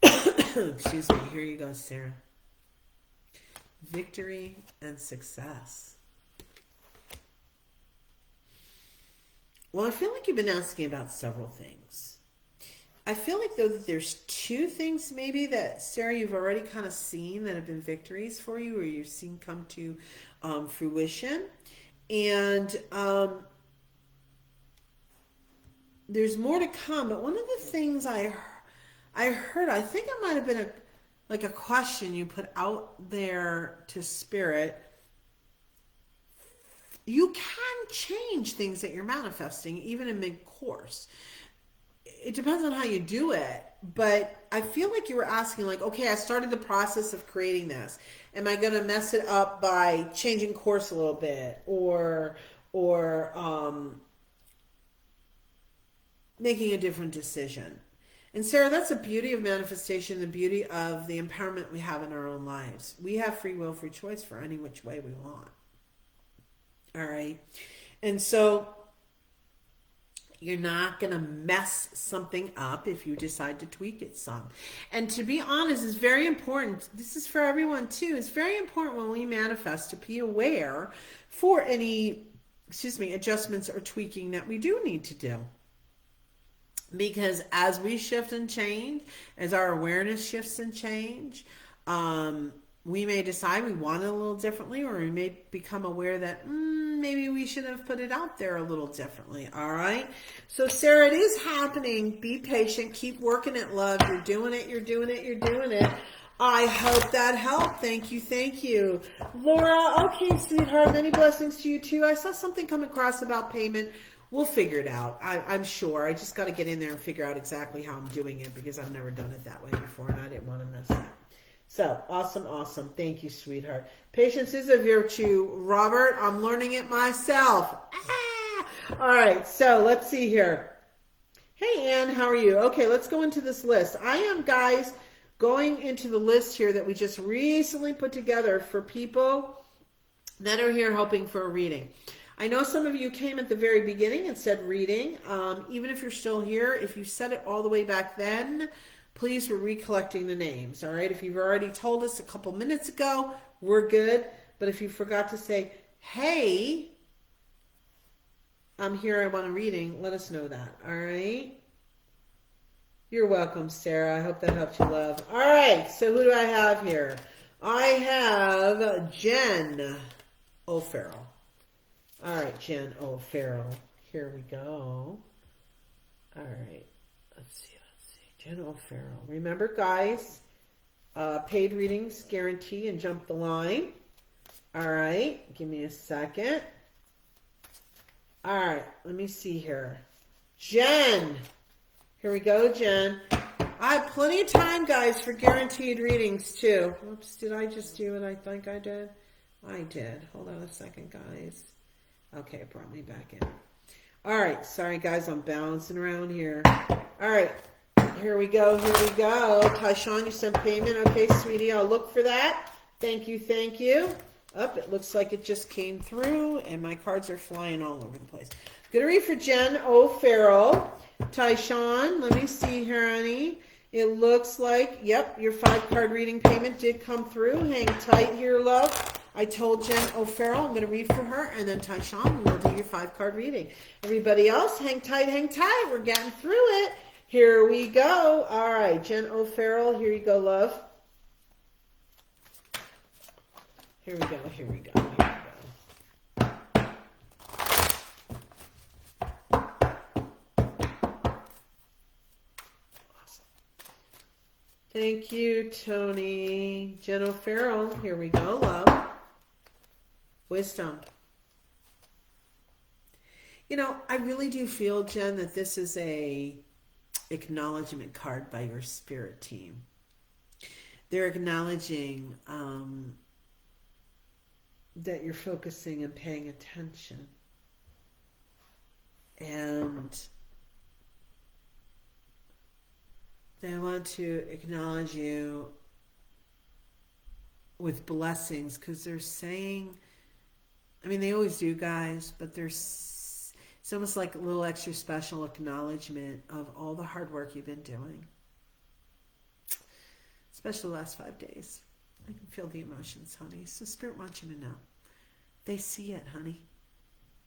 A: excuse me, here you go, Sarah. Victory and success. Well, I feel like you've been asking about several things. I feel like, though, that there's two things maybe that, Sarah, you've already kind of seen that have been victories for you, or you've seen come to fruition. And there's more to come. But one of the things I heard, I think it might have been a question you put out there to Spirit. You can change things that you're manifesting, even in mid-course. It depends on how you do it, but I feel like you were asking, like, okay, I started the process of creating this. Am I going to mess it up by changing course a little bit, or making a different decision? And Sarah, that's the beauty of manifestation, the beauty of the empowerment we have in our own lives. We have free will, free choice for any which way we want. All right. And so you're not going to mess something up if you decide to tweak it some. And to be honest, it's very important. This is for everyone too. It's very important when we manifest to be aware for any, adjustments or tweaking that we do need to do. Because as we shift and change, as our awareness shifts and change, we may decide we want it a little differently, or we may become aware that maybe we should have put it out there a little differently. All right. So Sarah, it is happening. Be patient. Keep working it, love. You're doing it. You're doing it. You're doing it. I hope that helped. Thank you. Thank you. Laura, okay, sweetheart. Many blessings to you too. I saw something come across about payment. We'll figure it out. I'm sure. I just got to get in there and figure out exactly how I'm doing it, because I've never done it that way before and I didn't want to mess up. So, awesome, awesome. Thank you, sweetheart. Patience is a virtue. Robert, I'm learning it myself. All right, so let's see here. Hey, Ann, how are you? Okay, let's go into this list. I am, guys, going into the list here that we just recently put together for people that are here hoping for a reading. I know some of you came at the very beginning and said reading. Even if you're still here, if you said it all the way back then, please, we're recollecting the names. All right. If you've already told us a couple minutes ago, we're good. But if you forgot to say, hey, I'm here, I want a reading, let us know that. All right. You're welcome, Sarah. I hope that helped you, love. All right. So who do I have here? I have Jen O'Farrell. All right, Jen O'Farrell. Here we go. All right. Let's see. Jen O'Farrell. Remember, guys, paid readings guarantee and jump the line. All right. Give me a second. All right. Let me see here. Jen. Here we go, Jen. I have plenty of time, guys, for guaranteed readings, too. Oops, did I just do what I think I did? I did. Hold on a second, guys. Okay, it brought me back in. All right. Sorry, guys. I'm bouncing around here. All right. Here we go. Here we go. Tyshawn, you sent payment. Okay, sweetie. I'll look for that. Thank you. Thank you. Up. It looks like it just came through, and my cards are flying all over the place. Going to read for Jen O'Farrell. Tyshawn, let me see here, honey. It looks like, yep, your 5-card reading payment did come through. Hang tight here, love. I told Jen O'Farrell I'm going to read for her, and then Tyshawn will do your 5-card reading. Everybody else, hang tight, hang tight. We're getting through it. Here we go. All right, Jen O'Farrell, here you go, love. Here we go, here we go, here we go. Awesome. Thank you, Tony. Jen O'Farrell, here we go, love. Wisdom. You know, I really do feel, Jen, that this is a acknowledgement card by your spirit team. They're acknowledging that you're focusing and paying attention. And they want to acknowledge you with blessings, because they're saying, I mean, they always do, guys, but it's almost like a little extra special acknowledgement of all the hard work you've been doing. Especially the last 5 days. I can feel the emotions, honey. So Spirit wants you to know. They see it, honey.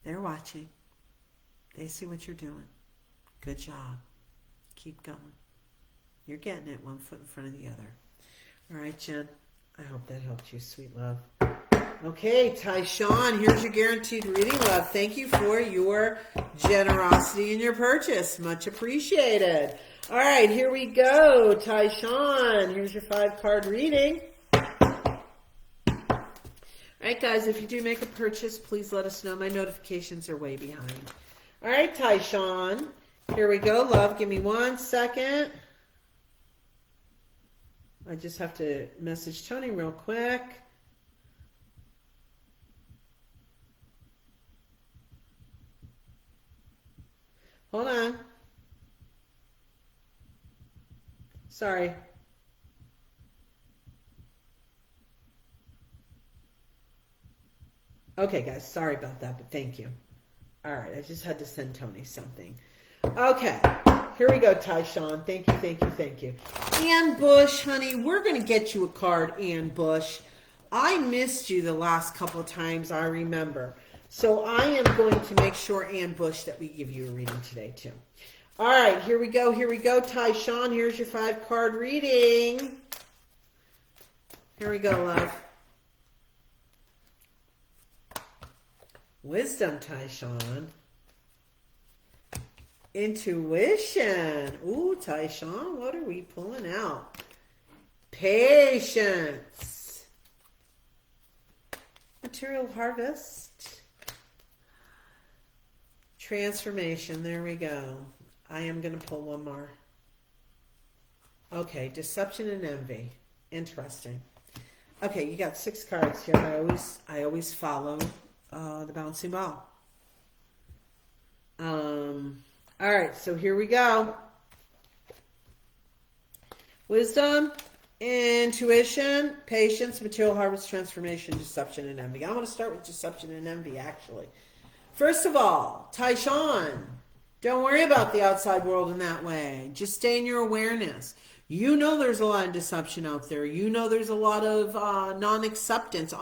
A: They're watching. They see what you're doing. Good job. Keep going. You're getting it, one foot in front of the other. All right, Jen. I hope that helped you, sweet love. Okay, Tyshawn, here's your guaranteed reading, love. Thank you for your generosity in your purchase. Much appreciated. All right, here we go. Tyshawn, here's your 5-card reading. All right, guys, if you do make a purchase, please let us know. My notifications are way behind. All right, Tyshawn, here we go, love. Give me 1 second. I just have to message Tony real quick. Hold on. Sorry. Okay, guys. Sorry about that, but thank you. All right. I just had to send Tony something. Okay. Here we go, Tyshawn. Thank you, thank you, thank you. Ann Bush, honey, we're going to get you a card, Ann Bush. I missed you the last couple of times, I remember. So I am going to make sure, Ann Bush, that we give you a reading today, too. All right, here we go, Tyshawn. Here's your 5-card reading. Here we go, love. Wisdom, Tyshawn. Intuition. Ooh, Tyshawn, what are we pulling out? Patience. Material harvest. Transformation. There we go. I am going to pull one more. Okay, deception and envy. Interesting. Okay, you got 6 cards here. I always follow the bouncing ball. All right, so here we go. Wisdom, intuition, patience, material harvest, transformation, deception, and envy. I want to start with deception and envy, actually. First of all, Tyshawn, don't worry about the outside world in that way. Just stay in your awareness. You know there's a lot of deception out there. You know there's a lot of unacceptance.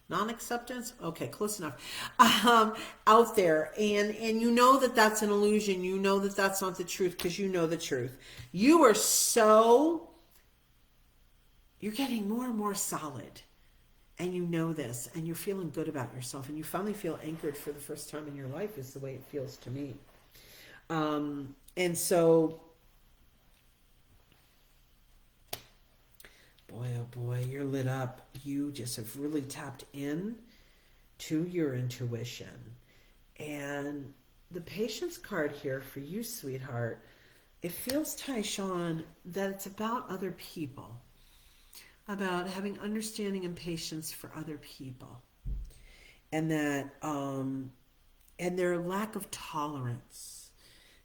A: Non-acceptance? Okay, close enough. Out there. And you know that that's an illusion. You know that that's not the truth because you know the truth. You're getting more and more solid. And you know this. And you're feeling good about yourself. And you finally feel anchored for the first time in your life is the way it feels to me. And so... boy, oh boy, you're lit up. You just have really tapped in to your intuition. And the patience card here for you, sweetheart, it feels, Tyshawn, that it's about other people. About having understanding and patience for other people. And that, and their lack of tolerance.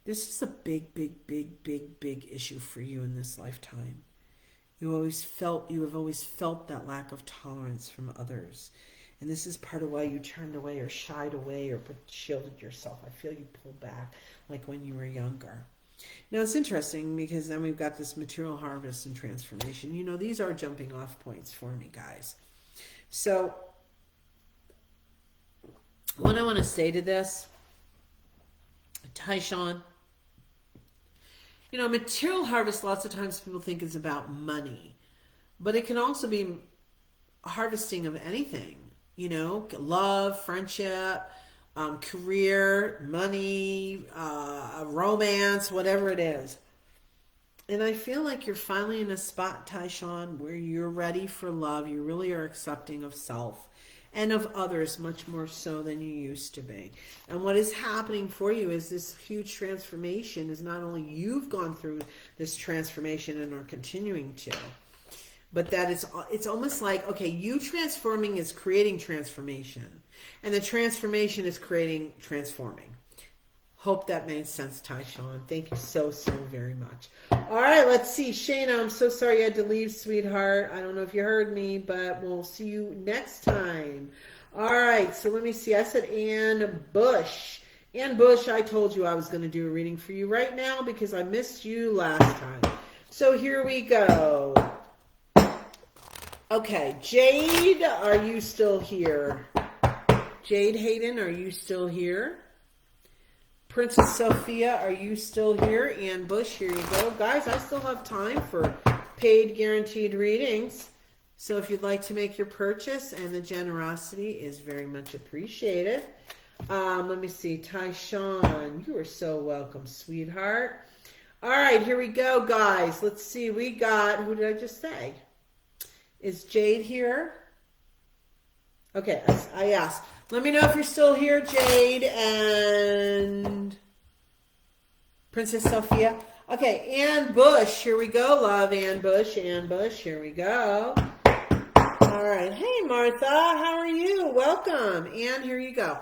A: This is a big, big, big, big, big issue for you in this lifetime. You have always felt that lack of tolerance from others. And this is part of why you turned away or shied away or shielded yourself. I feel you pulled back like when you were younger. Now it's interesting because then we've got this material harvest and transformation. You know, these are jumping off points for me, guys. So what I want to say to this, Tyshawn, you know, material harvest, lots of times people think is about money, but it can also be harvesting of anything, you know, love, friendship, career, money, romance, whatever it is. And I feel like you're finally in a spot, Tyshawn, where you're ready for love. You really are accepting of self and of others much more so than you used to be. And what is happening for you is this huge transformation is not only you've gone through this transformation and are continuing to, but that it's almost like, okay, you transforming is creating transformation. And the transformation is creating transforming. Hope that made sense, Tyshawn. Thank you so, so very much. All right, let's see. Shayna, I'm so sorry you had to leave, sweetheart. I don't know if you heard me, but we'll see you next time. All right, so let me see. I said Ann Bush. Ann Bush, I told you I was going to do a reading for you right now because I missed you last time. So here we go. Okay, Jade, are you still here? Jade Hayden, are you still here? Princess Sophia, are you still here? Ann Bush, here you go. Guys, I still have time for paid guaranteed readings. So if you'd like to make your purchase, and the generosity is very much appreciated. Let me see. Tyshawn, you are so welcome, sweetheart. All right, here we go, guys. Let's see. We got, who did I just say? Is Jade here? Okay, I asked. Let me know if you're still here, Jade and Princess Sophia. Okay, Ann Bush, here we go, love. Ann Bush, here we go. All right, hey, Martha, how are you? Welcome. Ann, here you go.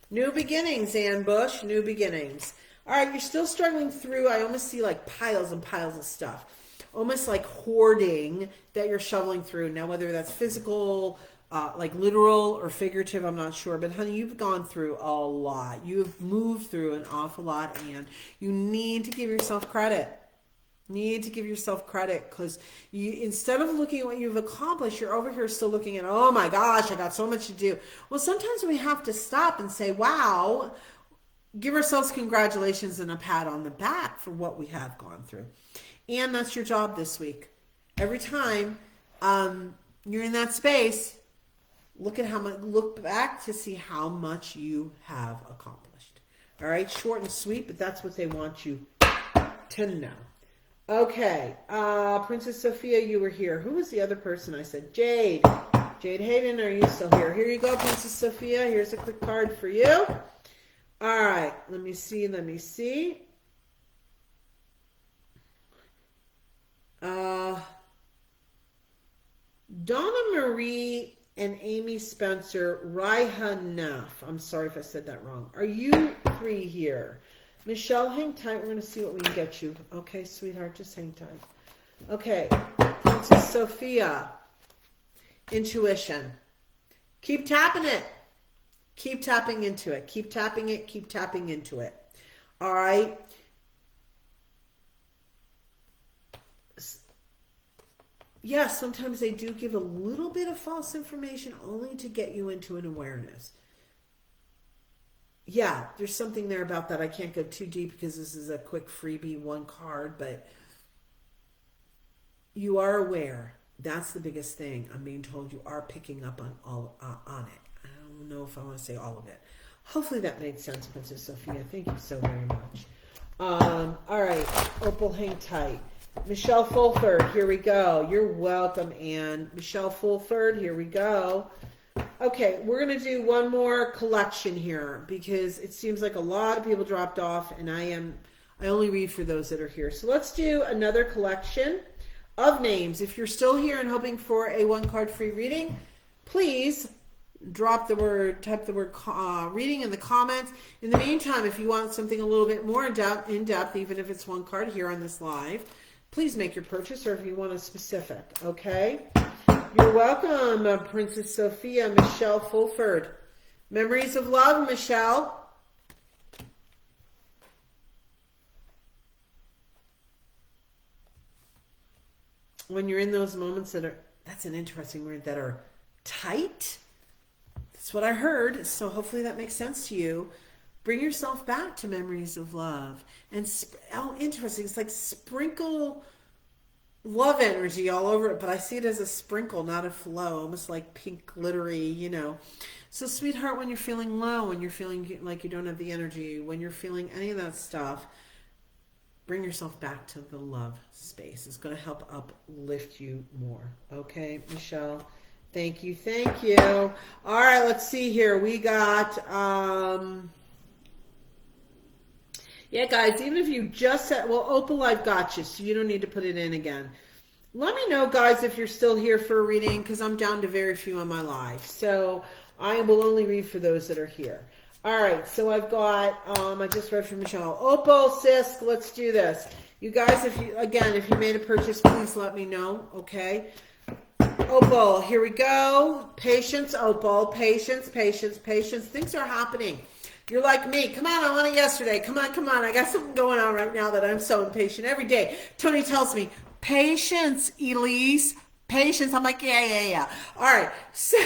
A: New beginnings, Ann Bush, new beginnings. All right, you're still struggling through, I almost see like piles and piles of stuff. Almost like hoarding that you're shoveling through. Now, whether that's physical, like literal or figurative, I'm not sure. But honey, you've gone through a lot. You've moved through an awful lot, and you need to give yourself credit. Because you, instead of looking at what you've accomplished, you're over here still looking at, oh my gosh, I got so much to do. Well, sometimes we have to stop and say, wow, give ourselves congratulations and a pat on the back for what we have gone through. And that's your job this week. Every time you're in that space, look at how much, look back to see how much you have accomplished. All right, short and sweet, but that's what they want you to know. Okay, Princess Sophia, you were here. Who was the other person I said? Jade. Jade Hayden, are you still here? Here you go, Princess Sophia. Here's a quick card for you. All right, let me see. Donna Marie and Amy Spencer, Raihanaf. I'm sorry if I said that wrong. Are you three here? Michelle, hang tight. We're going to see what we can get you. Okay, sweetheart, just hang tight. Okay, Princess Sophia, intuition. Keep tapping it. Keep tapping into it. Keep tapping it. Keep tapping into it. All right. Yes, sometimes they do give a little bit of false information only to get you into an awareness. Yeah, there's something there about that. I can't go too deep because this is a quick freebie, one card, but you are aware. That's the biggest thing. I'm being told you are picking up on all on it. I don't know if I want to say all of it. Hopefully that made sense, Princess Sophia. Thank you so very much. All right, Opal, hang tight. Michelle Fulford, here we go. You're welcome, Anne. Michelle Fulford, here we go. Okay, we're going to do one more collection here because it seems like a lot of people dropped off, and I only read for those that are here. So let's do another collection of names. If you're still here and hoping for a one-card free reading, please type the word reading in the comments. In the meantime, if you want something a little bit more in depth, even if it's one card here on this live, please make your purchase, or if you want a specific, okay? You're welcome, Princess Sophia, Michelle Fulford. Memories of love, Michelle. When you're in those moments that's an interesting word, that are tight. That's what I heard, so hopefully that makes sense to you. Bring yourself back to memories of love. And, interesting, it's like sprinkle love energy all over it, but I see it as a sprinkle, not a flow, almost like pink glittery, So sweetheart, when you're feeling low, when you're feeling like you don't have the energy, when you're feeling any of that stuff, bring yourself back to the love space. It's going to help uplift you more. Okay, Michelle? Thank you. All right, let's see here. We got... Yeah, guys, even if you just said, well, Opal, I've got you, so you don't need to put it in again. Let me know, guys, if you're still here for a reading, because I'm down to very few on my live. So I will only read for those that are here. All right, so I've got, I just read from Michelle. Opal, sis, let's do this. You guys, if you made a purchase, please let me know, okay? Opal, here we go. Patience, Opal, patience. Things are happening. You're like me. Come on, I want it yesterday. Come on. I got something going on right now that I'm so impatient. Every day, Tony tells me, patience, Elyse, patience. I'm like, yeah. All right. So,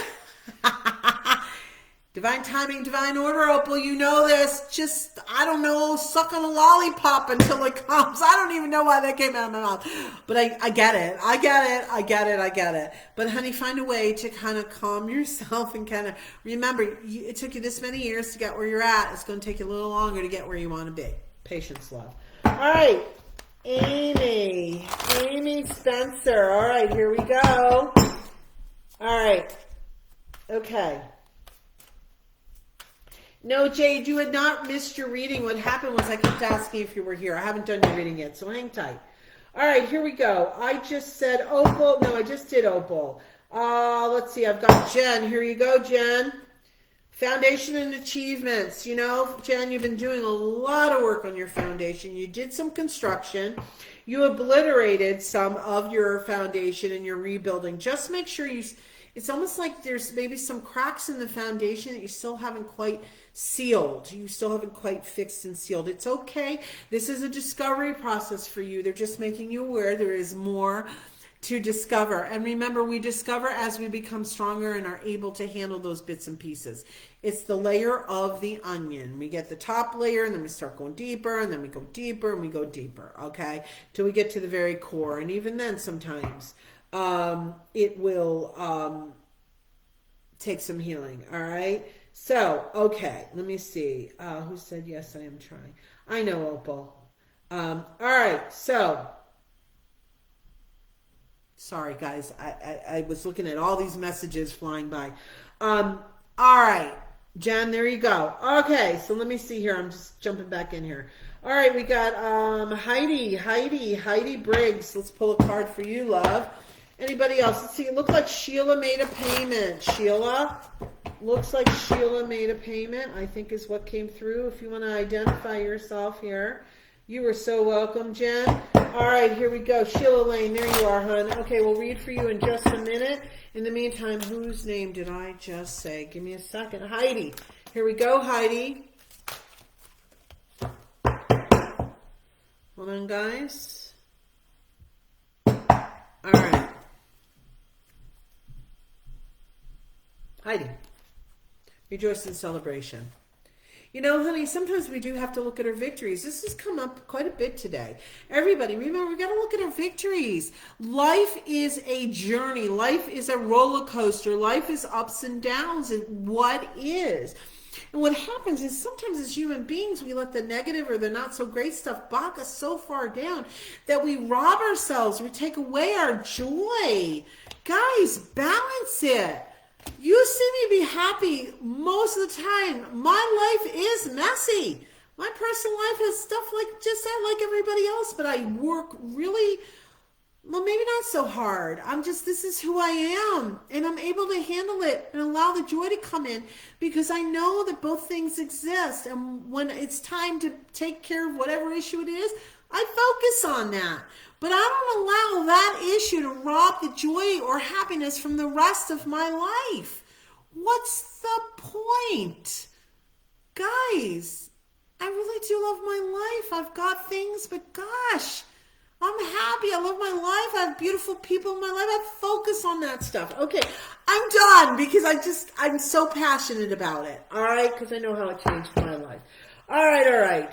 A: divine timing, divine order, Opal. You know this. Just, I don't know, suck on a lollipop until it comes. I don't even know why that came out of my mouth. But I get it. I get it. But honey, find a way to kind of calm yourself and kind of remember, it took you this many years to get where you're at. It's going to take you a little longer to get where you want to be. Patience, love. All right. Amy Spencer. All right, here we go. All right. Okay. No, Jade, you had not missed your reading. What happened was I kept asking if you were here. I haven't done your reading yet, so hang tight. All right, here we go. I just said Opal. No, I just did Opal. Let's see. I've got Jen. Here you go, Jen. Foundation and achievements. Jen, you've been doing a lot of work on your foundation. You did some construction. You obliterated some of your foundation and your rebuilding. Just make sure it's almost like there's maybe some cracks in the foundation that you still haven't quite sealed. You still haven't quite fixed and sealed. It's okay. This is a discovery process for you. They're just making you aware there is more to discover. And remember, we discover as we become stronger and are able to handle those bits and pieces. It's the layer of the onion. We get the top layer, and then we start going deeper, and then we go deeper, and we go deeper, okay? Till we get to the very core. And even then, sometimes it will take some healing. All right. So, okay, let me see. Who said yes? I am trying. I know, Opal. All right. So, sorry, guys. I was looking at all these messages flying by. All right, Jen. There you go. Okay. So let me see here. I'm just jumping back in here. All right. We got Heidi Briggs. Let's pull a card for you, love. Anybody else? Let's see. It looks like Sheila made a payment. Sheila. Looks like Sheila made a payment, I think is what came through. If you want to identify yourself here. You are so welcome, Jen. All right, here we go. Sheila Lane, there you are, hon. Okay, we'll read for you in just a minute. In the meantime, whose name did I just say? Give me a second. Heidi. Here we go, Heidi. Hold on, guys. All right. Heidi. Rejoice in celebration. You know, honey, sometimes we do have to look at our victories. This has come up quite a bit today. Everybody, remember, we got to look at our victories. Life is a journey. Life is a roller coaster. Life is ups and downs. And what is? And what happens is sometimes as human beings, we let the negative or the not so great stuff bog us so far down that we rob ourselves. We take away our joy. Guys, balance it. You see me be happy most of the time. My life is messy. My personal life has stuff like everybody else, but I work really, well, maybe not so hard. This is who I am, and I'm able to handle it and allow the joy to come in because I know that both things exist. And when it's time to take care of whatever issue it is, I focus on that. But I don't allow that issue to rob the joy or happiness from the rest of my life. What's the point? Guys, I really do love my life. I've got things, but gosh, I'm happy. I love my life. I have beautiful people in my life. I focus on that stuff. Okay, I'm done because I'm so passionate about it. All right, because I know how it changed my life. All right.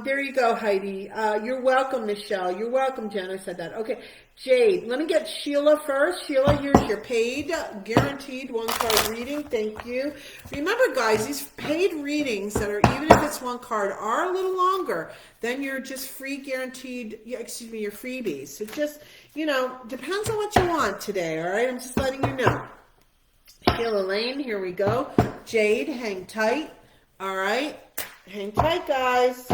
A: There you go, Heidi. You're welcome, Michelle. You're welcome, Jen. I said that. Okay, Jade. Let me get Sheila first. Sheila, here's your paid, guaranteed one-card reading. Thank you. Remember, guys, these paid readings that are, even if it's one card, are a little longer than your just free guaranteed, your freebies. So just, depends on what you want today, all right? I'm just letting you know. Sheila Lane, here we go. Jade, hang tight. All right. Hang tight, guys.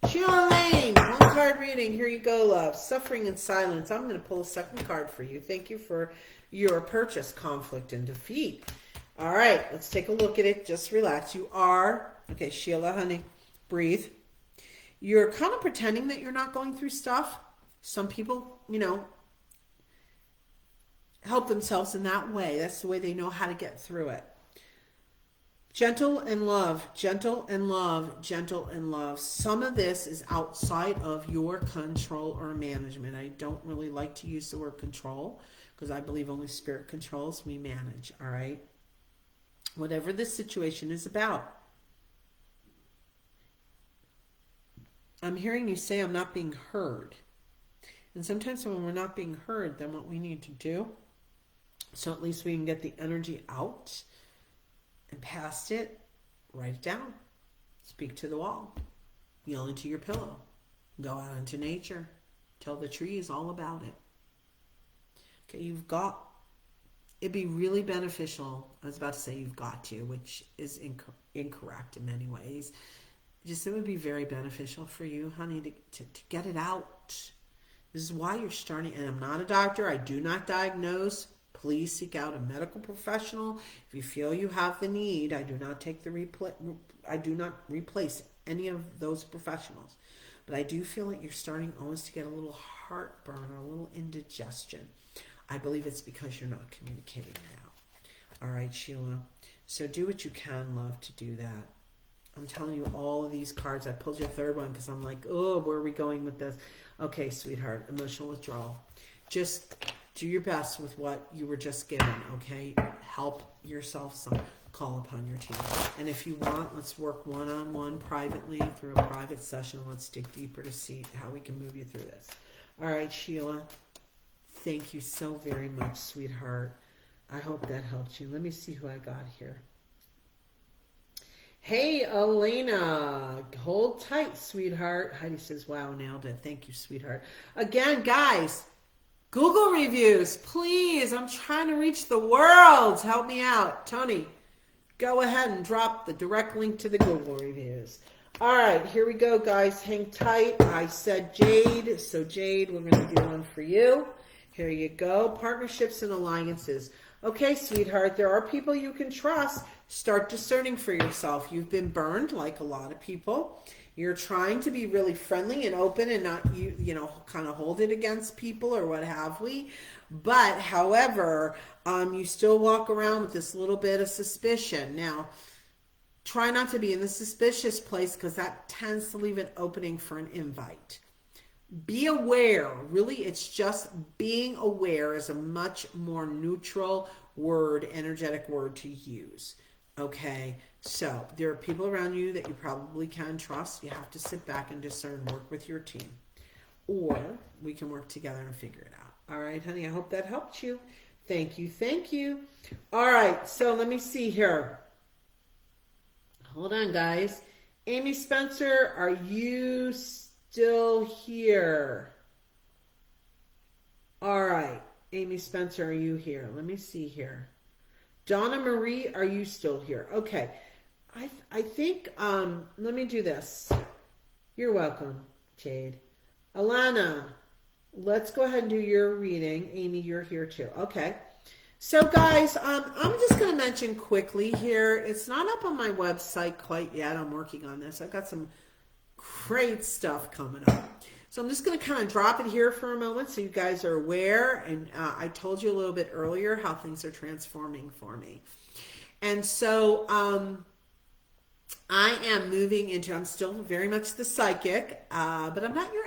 A: Sheila Lane, one card reading. Here you go, love. Suffering in silence. I'm going to pull a second card for you. Thank you for your purchase, conflict, and defeat. All right, let's take a look at it. Just relax. You are, okay, Sheila, honey, breathe. You're kind of pretending that you're not going through stuff. Some people, help themselves in that way. That's the way they know how to get through it. Gentle and love, gentle and love, gentle and love. Some of this is outside of your control or management. I don't really like to use the word control because I believe only spirit controls, we manage, all right? Whatever this situation is about. I'm hearing you say I'm not being heard. And sometimes when we're not being heard, then what we need to do, so at least we can get the energy out and past it, write it down. Speak to the wall. Yell into your pillow. Go out into nature. Tell the trees all about it. Okay, it'd be really beneficial. I was about to say you've got to, which is incorrect in many ways. It would be very beneficial for you, honey, to get it out. This is why you're starting, and I'm not a doctor. I do not diagnose. Please seek out a medical professional if you feel you have the need. I do not replace any of those professionals, but I do feel that you're starting almost to get a little heartburn or a little indigestion. I believe it's because you're not communicating it out. All right, Sheila. So do what you can, love, to do that. I'm telling you, all of these cards. I pulled your third one because I'm like, oh, where are we going with this? Okay, sweetheart. Emotional withdrawal. Just do your best with what you were just given, okay? Help yourself some. Call upon your team. And if you want, let's work one-on-one privately through a private session. Let's dig deeper to see how we can move you through this. All right, Sheila. Thank you so very much, sweetheart. I hope that helped you. Let me see who I got here. Hey, Elena. Hold tight, sweetheart. Heidi says, wow, nailed it. Thank you, sweetheart. Again, guys, Google reviews, please. I'm trying to reach the world. Help me out. Tony, go ahead and drop the direct link to the Google reviews. All right, here we go, guys. Hang tight. I said Jade. So, Jade, we're going to do one for you. Here you go. Partnerships and alliances. Okay, sweetheart, there are people you can trust. Start discerning for yourself. You've been burned like a lot of people. You're trying to be really friendly and open and not, you know, kind of hold it against people or what have we. But, however, you still walk around with this little bit of suspicion. Now, try not to be in the suspicious place because that tends to leave an opening for an invite. Be aware. Really, it's just being aware is a much more neutral word, energetic word to use. Okay, so there are people around you that you probably can trust. You have to sit back and discern, work with your team. Or we can work together and figure it out. All right, honey, I hope that helped you. Thank you, thank you. All right, so let me see here. Hold on, guys. Amy Spencer, are you still here? All right. Amy Spencer, are you here? Let me see here. Donna Marie, are you still here? Okay. I think, let me do this. You're welcome, Jade. Alana, let's go ahead and do your reading. Amy, you're here too. Okay. So guys, I'm just going to mention quickly here. It's not up on my website quite yet. I'm working on this. I've got some great stuff coming up. So I'm just going to kind of drop it here for a moment so you guys are aware. And I told you a little bit earlier how things are transforming for me. And so I am moving into, I'm still very much the psychic, but I'm not your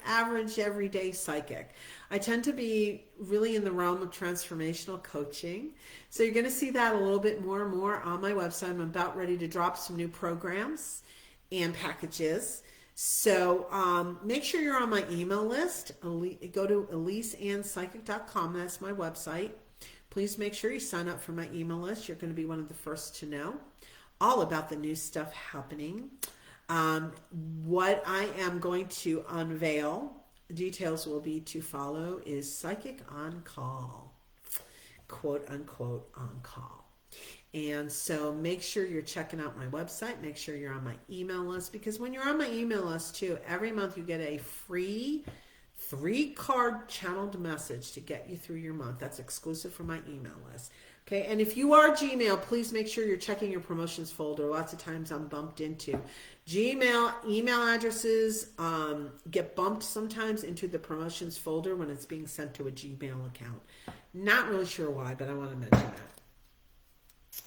A: average everyday psychic. I tend to be really in the realm of transformational coaching. So you're going to see that a little bit more and more on my website. I'm about ready to drop some new programs and packages. So make sure you're on my email list. Go to ElyseAnnPsychic.com. That's my website. Please make sure you sign up for my email list. You're going to be one of the first to know all about the new stuff happening. What I am going to unveil, details will be to follow, is Psychic on Call, quote unquote on call. And so make sure you're checking out my website. Make sure you're on my email list, because when you're on my email list too, every month you get a free 3-card channeled message to get you through your month. That's exclusive for my email list. Okay, and if you are Gmail, please make sure you're checking your promotions folder. Lots of times I'm bumped into Gmail. Email addresses get bumped sometimes into the promotions folder when it's being sent to a Gmail account. Not really sure why, but I want to mention that.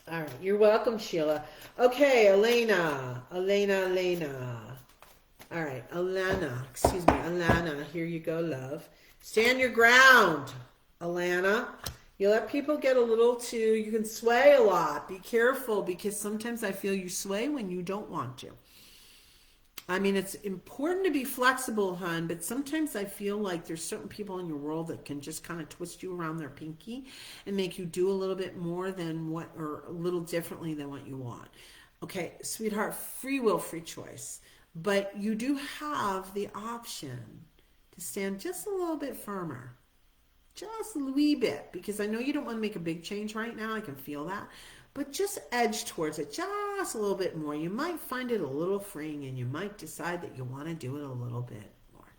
A: All right, you're welcome, Sheila. Okay, Elena. All right, Alana, here you go, love. Stand your ground, Alana. You let people get a little too, you can sway a lot. Be careful, because sometimes I feel you sway when you don't want to. I mean, it's important to be flexible, hon, but sometimes I feel like there's certain people in your world that can just kind of twist you around their pinky and make you do a little bit more than what, or a little differently than what you want. Okay, sweetheart, free will, free choice. But you do have the option to stand just a little bit firmer. Just a wee bit, because I know you don't want to make a big change right now. I can feel that. But just edge towards it just a little bit more. You might find it a little freeing, and you might decide that you want to do it a little bit more.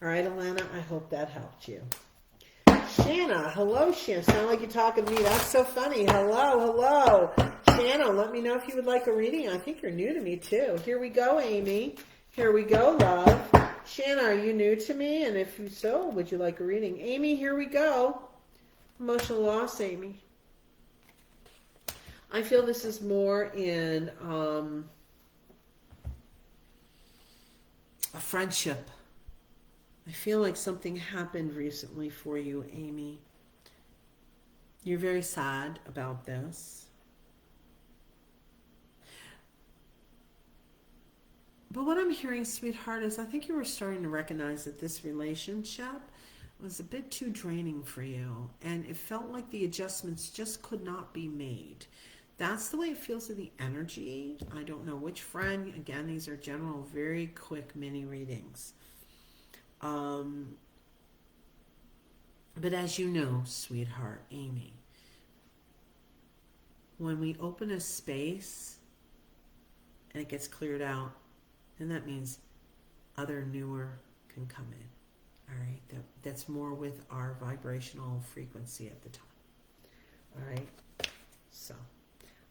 A: All right, Alana, I hope that helped you. Shanna, hello, Shanna. Sound like you're talking to me. That's so funny. Hello. Shanna, let me know if you would like a reading. I think you're new to me, too. Here we go, Amy. Here we go, love. Shanna, are you new to me? And if so, would you like a reading? Amy, here we go. Emotional loss, Amy. I feel this is more in a friendship. I feel like something happened recently for you, Amy. You're very sad about this. But what I'm hearing, sweetheart, is I think you were starting to recognize that this relationship was a bit too draining for you, and it felt like the adjustments just could not be made. That's the way it feels in the energy. I don't know which friend. Again, these are general, very quick mini readings. But as you know, sweetheart, Amy, when we open a space and it gets cleared out, then that means other newer can come in. All right, that's more with our vibrational frequency at the time. All right, so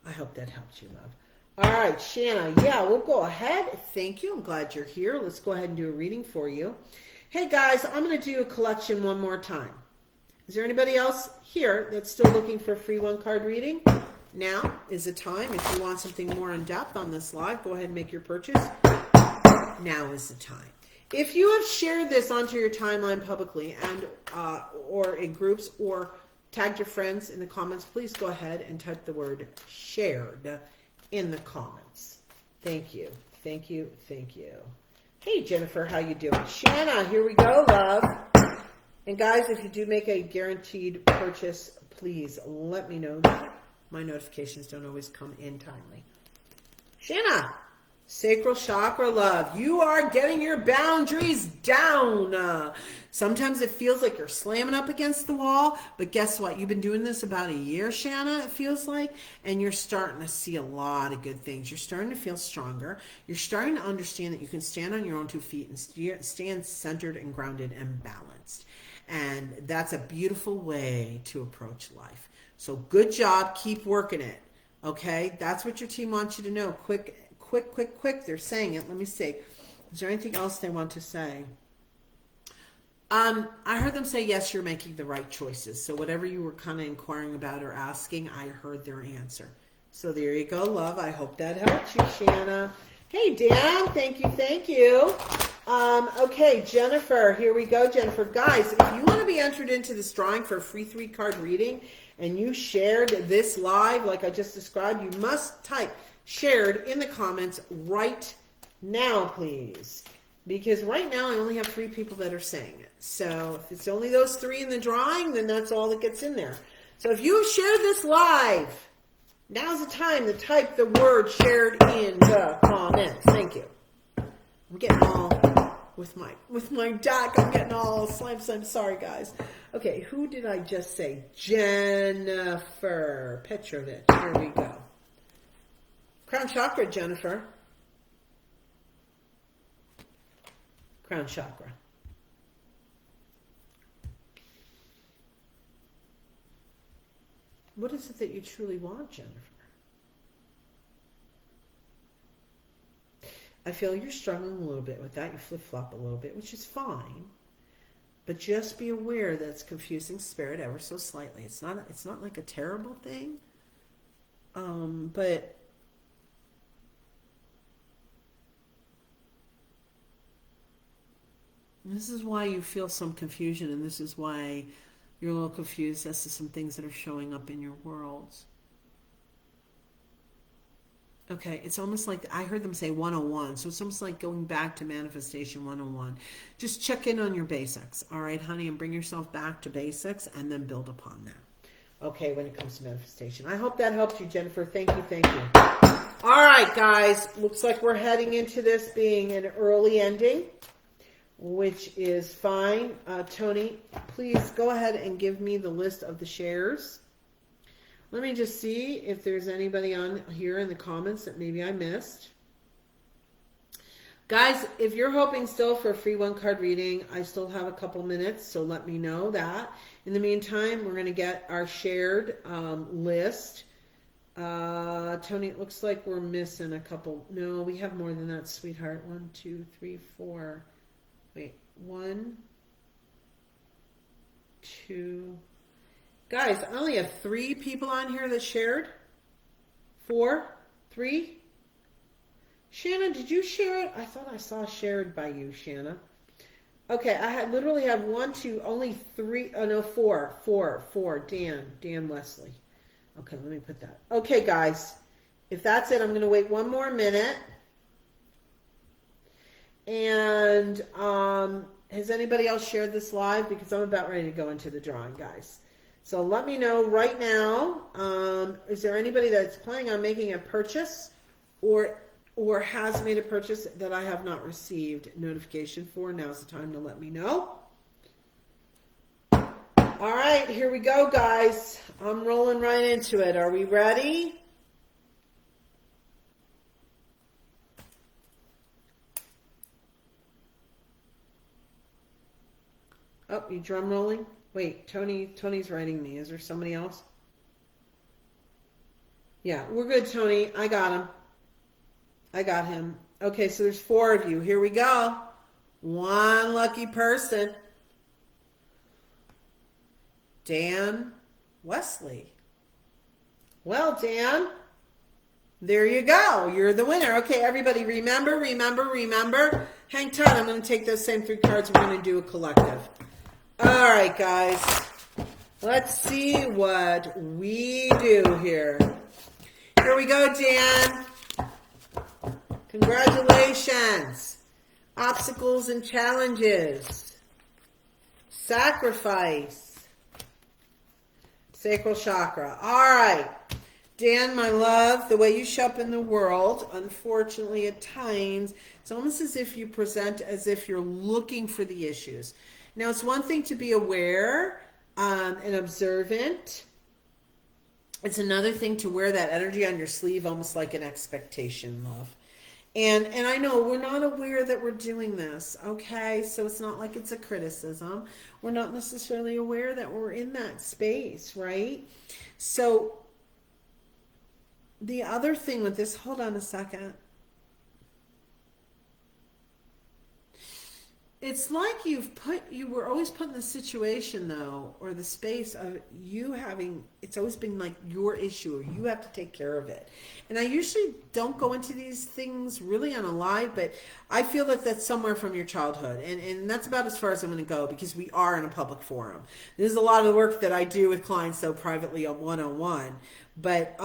A: I hope that helps you, love. All right, Shanna, yeah, we'll go ahead. Thank you. I'm glad you're here. Let's go ahead and do a reading for you. Hey, guys, I'm going to do a collection one more time. Is there anybody else here that's still looking for a free one-card reading? Now is the time. If you want something more in depth on this live, go ahead and make your purchase. Now is the time. If you have shared this onto your timeline publicly and or in groups or tagged your friends in the comments, please go ahead and type the word shared in the comments. Thank you. Thank you. Thank you. Hey, Jennifer, how you doing? Shanna, here we go, love. And guys, if you do make a guaranteed purchase, please let me know. My notifications don't always come in timely. Shanna, sacral chakra, love. You are getting your boundaries down. Sometimes it feels like you're slamming up against the wall, but guess what? You've been doing this about a year, Shanna, it feels like, and you're starting to see a lot of good things. You're starting to feel stronger. You're starting to understand that you can stand on your own 2 feet and stand centered and grounded and balanced. And that's a beautiful way to approach life. So good job. Keep working it. Okay? That's what your team wants you to know. Quick. They're saying it. Let me see. Is there anything else they want to say? I heard them say, yes, you're making the right choices. So whatever you were kind of inquiring about or asking, I heard their answer. So there you go, love. I hope that helps you, Shanna. Hey, Dan. Thank you. Okay, Jennifer. Here we go, Jennifer. Guys, if you want to be entered into this drawing for a free 3-card reading and you shared this live like I just described, you must type shared in the comments right now, please. Because right now I only have 3 people that are saying it. So if it's only those 3 in the drawing, then that's all that gets in there. So if you share this live, now's the time to type the word shared in the comments. Thank you. I'm getting all with my deck. I'm getting all slimes. I'm sorry, guys. Okay, who did I just say? Jennifer Petrovich. Here we go. Crown chakra, Jennifer. Crown chakra. What is it that you truly want, Jennifer? I feel you're struggling a little bit with that. You flip-flop a little bit, which is fine. But just be aware that it's confusing spirit ever so slightly. It's not like a terrible thing. But this is why you feel some confusion, and this is why you're a little confused as to some things that are showing up in your worlds. Okay, it's almost like, I heard them say 101, so it's almost like going back to manifestation 101. Just check in on your basics, all right, honey, and bring yourself back to basics and then build upon that. Okay, when it comes to manifestation. I hope that helped you, Jennifer. Thank you. All right, guys, looks like we're heading into this being an early ending, which is fine. Tony, please go ahead and give me the list of the shares. Let me just see if there's anybody on here in the comments that maybe I missed. Guys, if you're hoping still for a free 1-card reading, I still have a couple minutes, so let me know that. In the meantime, we're going to get our shared list. Tony, it looks like we're missing a couple. No, we have more than that, sweetheart. 1, 2, 3, 4. Wait, 1, 2. Guys, I only have 3 people on here that shared. 4, 3. Shanna, did you share it? I thought I saw shared by you, Shanna. Okay, I literally have 1, 2, only 3. Oh no, 4. Dan Wesley. Okay, let me put that. Okay, guys, if that's it, I'm going to wait 1 more minute. And Has anybody else shared this live? Because I'm about ready to go into the drawing, guys. So let me know right now. Is there anybody that's planning on making a purchase or has made a purchase that I have not received notification for? Now's the time to let me know. All right, here we go, guys. I'm rolling right into it. Are we ready? Oh, you drum rolling? Wait, Tony's writing me. Is there somebody else? Yeah, we're good, Tony. I got him. I got him. Okay, so there's 4 of you. Here we go. One lucky person. Dan Wesley. Well, Dan, there you go. You're the winner. Okay, everybody, remember. Hang tight. I'm going to take those same 3 cards. We're going to do a collective. All right, guys. Let's see what we do here. Here we go, Dan. Congratulations. Obstacles and challenges. Sacrifice. Sacral chakra. All right. Dan, my love, the way you show up in the world, unfortunately, at times, it's almost as if you present as if you're looking for the issues. Now, it's one thing to be aware and observant. It's another thing to wear that energy on your sleeve, almost like an expectation, love. And I know we're not aware that we're doing this, okay? So it's not like it's a criticism. We're not necessarily aware that we're in that space, right? So the other thing with this, hold on a second. It's like you were always put in the situation, though, or the space of you having, it's always been like your issue, or you have to take care of it. And I usually don't go into these things really on a live, but I feel that that's somewhere from your childhood. And that's about as far as I'm going to go, because we are in a public forum. This is a lot of the work that I do with clients, though, privately on one-on-one. But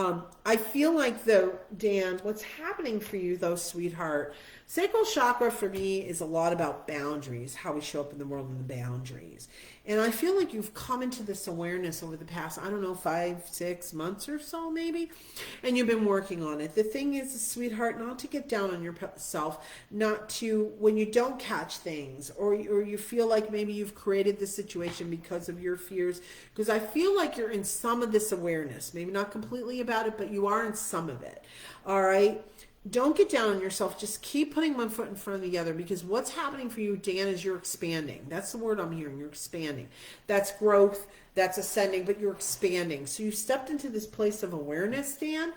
A: I feel like, though, Dan, what's happening for you, though, sweetheart, sacral chakra for me is a lot about boundaries, how we show up in the world and the boundaries. And I feel like you've come into this awareness over the past, I don't know, 5-6 months or so maybe, and you've been working on it. The thing is, sweetheart, not to get down on yourself, not to, when you don't catch things, or you feel like maybe you've created this situation because of your fears, because I feel like you're in some of this awareness, maybe not completely about it, but you are in some of it, all right? Don't get down on yourself. Just keep putting one foot in front of the other, because what's happening for you, Dan, is you're expanding. That's the word I'm hearing. You're expanding. That's growth. That's ascending, but you're expanding. So you stepped into this place of awareness, Dan,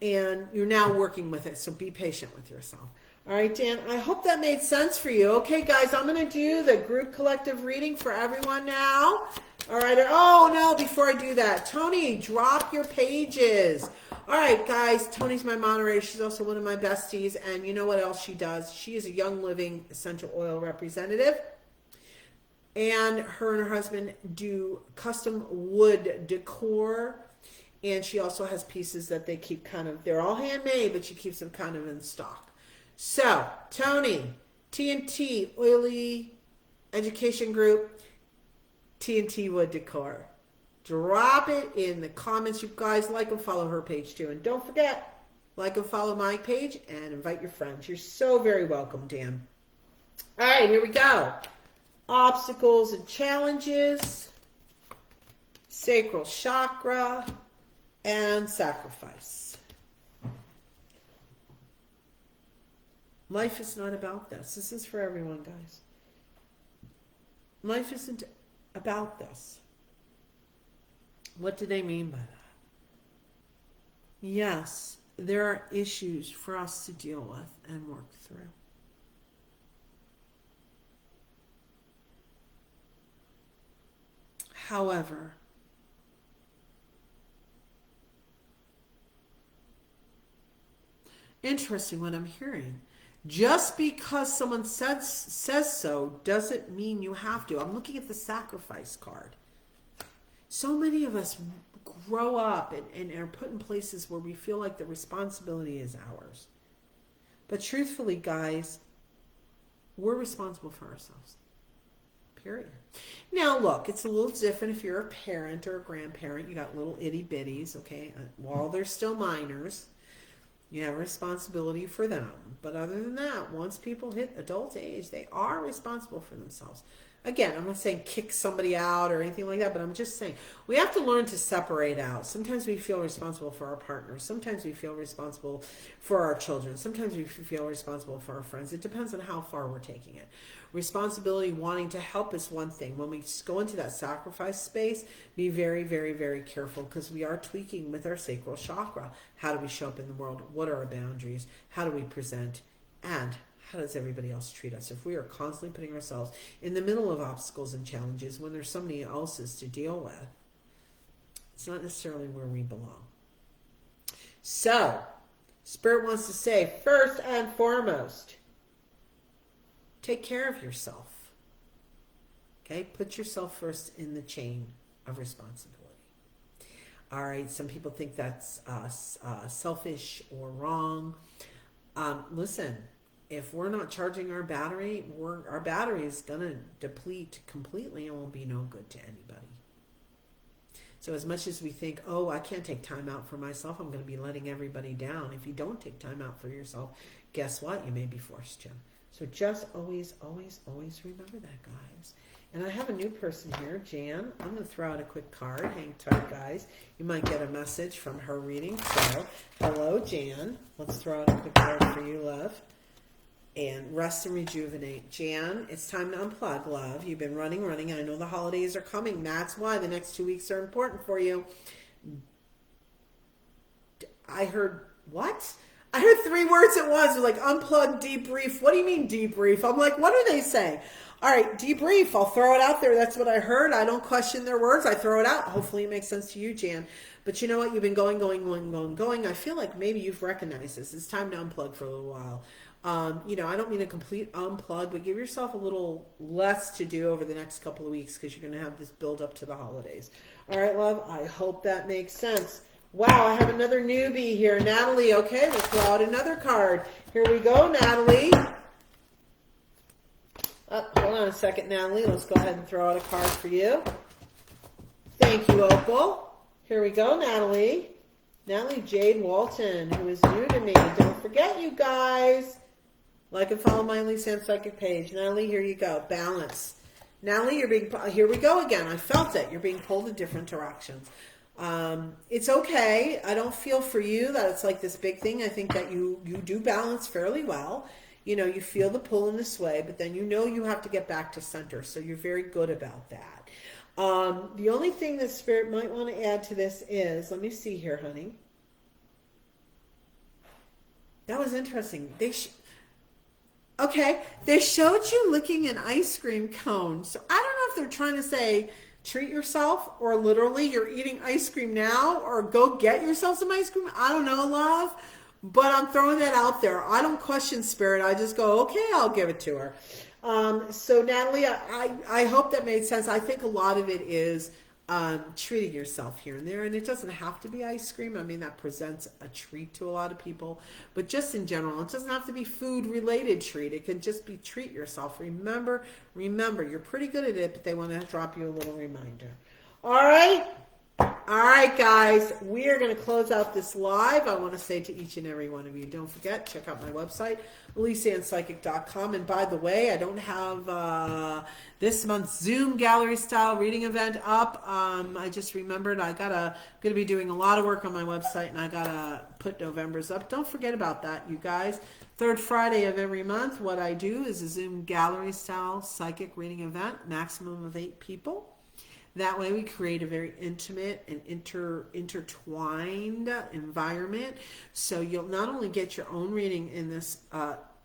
A: and you're now working with it. So be patient with yourself. All right, Dan, I hope that made sense for you. Okay, guys, I'm going to do the group collective reading for everyone now. All right. Oh, no, before I do that, Tony, drop your pages. All right, guys, Tony's my moderator. She's also one of my besties. And you know what else she does? She is a Young Living essential oil representative. And her husband do custom wood decor. And she also has pieces that they keep kind of, they're all handmade, but she keeps them kind of in stock. So, Tony, TNT Oily Education Group, TNT Wood Decor. Drop it in the comments. You guys like and follow her page too. And don't forget, like and follow my page and invite your friends. You're so very welcome, Dan. All right, here we go. Obstacles and challenges, sacral chakra, and sacrifice. Life is not about this. This is for everyone, guys. Life isn't about this. What do they mean by that? Yes, there are issues for us to deal with and work through. However, interesting what I'm hearing. Just because someone says so doesn't mean you have to. I'm looking at the sacrifice card. So many of us grow up and are put in places where we feel like the responsibility is ours. But truthfully, guys, we're responsible for ourselves. period. Now, look, it's a little different if you're a parent or a grandparent. You got little itty bitties, okay? While they're still minors, you have a responsibility for them. But other than that, once people hit adult age, they are responsible for themselves. Again, I'm not saying kick somebody out or anything like that, but I'm just saying we have to learn to separate out. Sometimes we feel responsible for our partners. Sometimes we feel responsible for our children. Sometimes we feel responsible for our friends. It depends on how far we're taking it. Responsibility, wanting to help is one thing. When we go into that sacrifice space, be very, very, very careful, because we are tweaking with our sacral chakra. How do we show up in the world? What are our boundaries? How do we present? And how does everybody else treat us? If we are constantly putting ourselves in the middle of obstacles and challenges when there's somebody else's to deal with, it's not necessarily where we belong. So, Spirit wants to say, first and foremost, take care of yourself. Okay? Put yourself first in the chain of responsibility. All right, some people think that's selfish or wrong. Listen, if we're not charging our battery, our battery is going to deplete completely and won't be no good to anybody. So as much as we think, oh, I can't take time out for myself, I'm going to be letting everybody down. If you don't take time out for yourself, guess what? You may be forced to. So just always, always, always remember that, guys. And I have a new person here, Jan. I'm going to throw out a quick card. Hang tight, guys. You might get a message from her reading. So, hello, Jan. Let's throw out a quick card for you, love. And rest and rejuvenate. Jan, it's time to unplug, love. You've been running. I know the holidays are coming. That's why the next 2 weeks are important for you. I heard, what? I heard 3 words at once. They're like, unplug, debrief. What do you mean debrief? I'm like, what are they saying? All right, debrief. I'll throw it out there. That's what I heard. I don't question their words. I throw it out. Hopefully it makes sense to you, Jan. But you know what? You've been going. I feel like maybe you've recognized this. It's time to unplug for a little while. I don't mean a complete unplug, but give yourself a little less to do over the next couple of weeks, because you're going to have this build up to the holidays. All right, love. I hope that makes sense. Wow, I have another newbie here. Natalie, okay, let's throw out another card. Here we go, Natalie. Hold on a second, Natalie. Let's go ahead and throw out a card for you. Thank you, Opal. Here we go, Natalie. Natalie Jade Walton, who is new to me. Don't forget, you guys. Like and follow my Elyse Ann Psychic page. Natalie, here you go. Balance. Natalie, here we go again. I felt it. You're being pulled in different directions. It's okay. I don't feel for you that it's like this big thing. I think that you do balance fairly well. You feel the pull and the sway, but then you have to get back to center. So you're very good about that. The only thing that Spirit might want to add to this is, let me see here, honey. That was interesting. They showed you licking an ice cream cone. So I don't know if they're trying to say, treat yourself, or literally you're eating ice cream now, or go get yourself some ice cream. I don't know, love, but I'm throwing that out there. I don't question Spirit. I just go, okay, I'll give it to her. So Natalie, I hope that made sense. I think a lot of it is treating yourself here and there, and it doesn't have to be ice cream. I mean, that presents a treat to a lot of people, but just in general, it doesn't have to be food related treat. It can just be treat yourself. Remember, you're pretty good at it, but they want to drop you a little reminder. All right, guys, we are going to close out this live. I want to say to each and every one of you, don't forget, check out my website, ElyseAnnPsychic.com. And by the way, I don't have this month's Zoom gallery style reading event up. I just remembered I'm going to be doing a lot of work on my website, and I got to put November's up. Don't forget about that, you guys. Third Friday of every month, what I do is a Zoom gallery style psychic reading event, maximum of 8 people. That way we create a very intimate and intertwined environment. So you'll not only get your own reading in this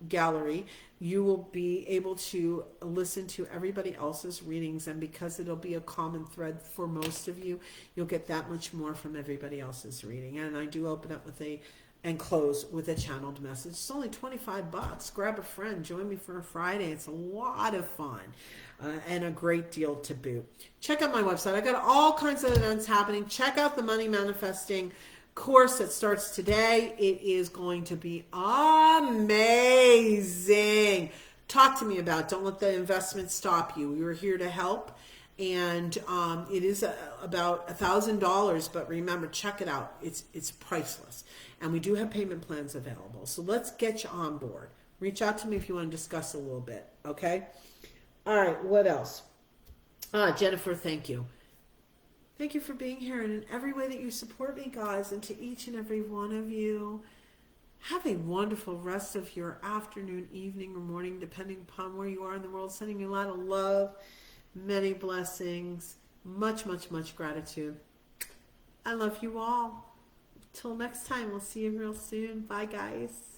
A: gallery, you will be able to listen to everybody else's readings. And because it'll be a common thread for most of you, you'll get that much more from everybody else's reading. And I do open up and close with a channeled message. It's only $25. Grab a friend. Join me for a Friday. It's a lot of fun. And a great deal to boot. Check out my website. I got all kinds of events happening. Check out the Money Manifesting course that starts today. It is going to be amazing. talk to me about. Don't let the investment stop you. We were here to help. And it is about $1,000, but remember, check it out. It's priceless. And we do have payment plans available. So let's get you on board. Reach out to me if you want to discuss a little bit, okay? All right, what else? Jennifer, thank you. Thank you for being here and in every way that you support me, guys, and to each and every one of you. Have a wonderful rest of your afternoon, evening, or morning, depending upon where you are in the world. Sending you a lot of love, many blessings, much, much, much gratitude. I love you all. Till next time, we'll see you real soon. Bye, guys.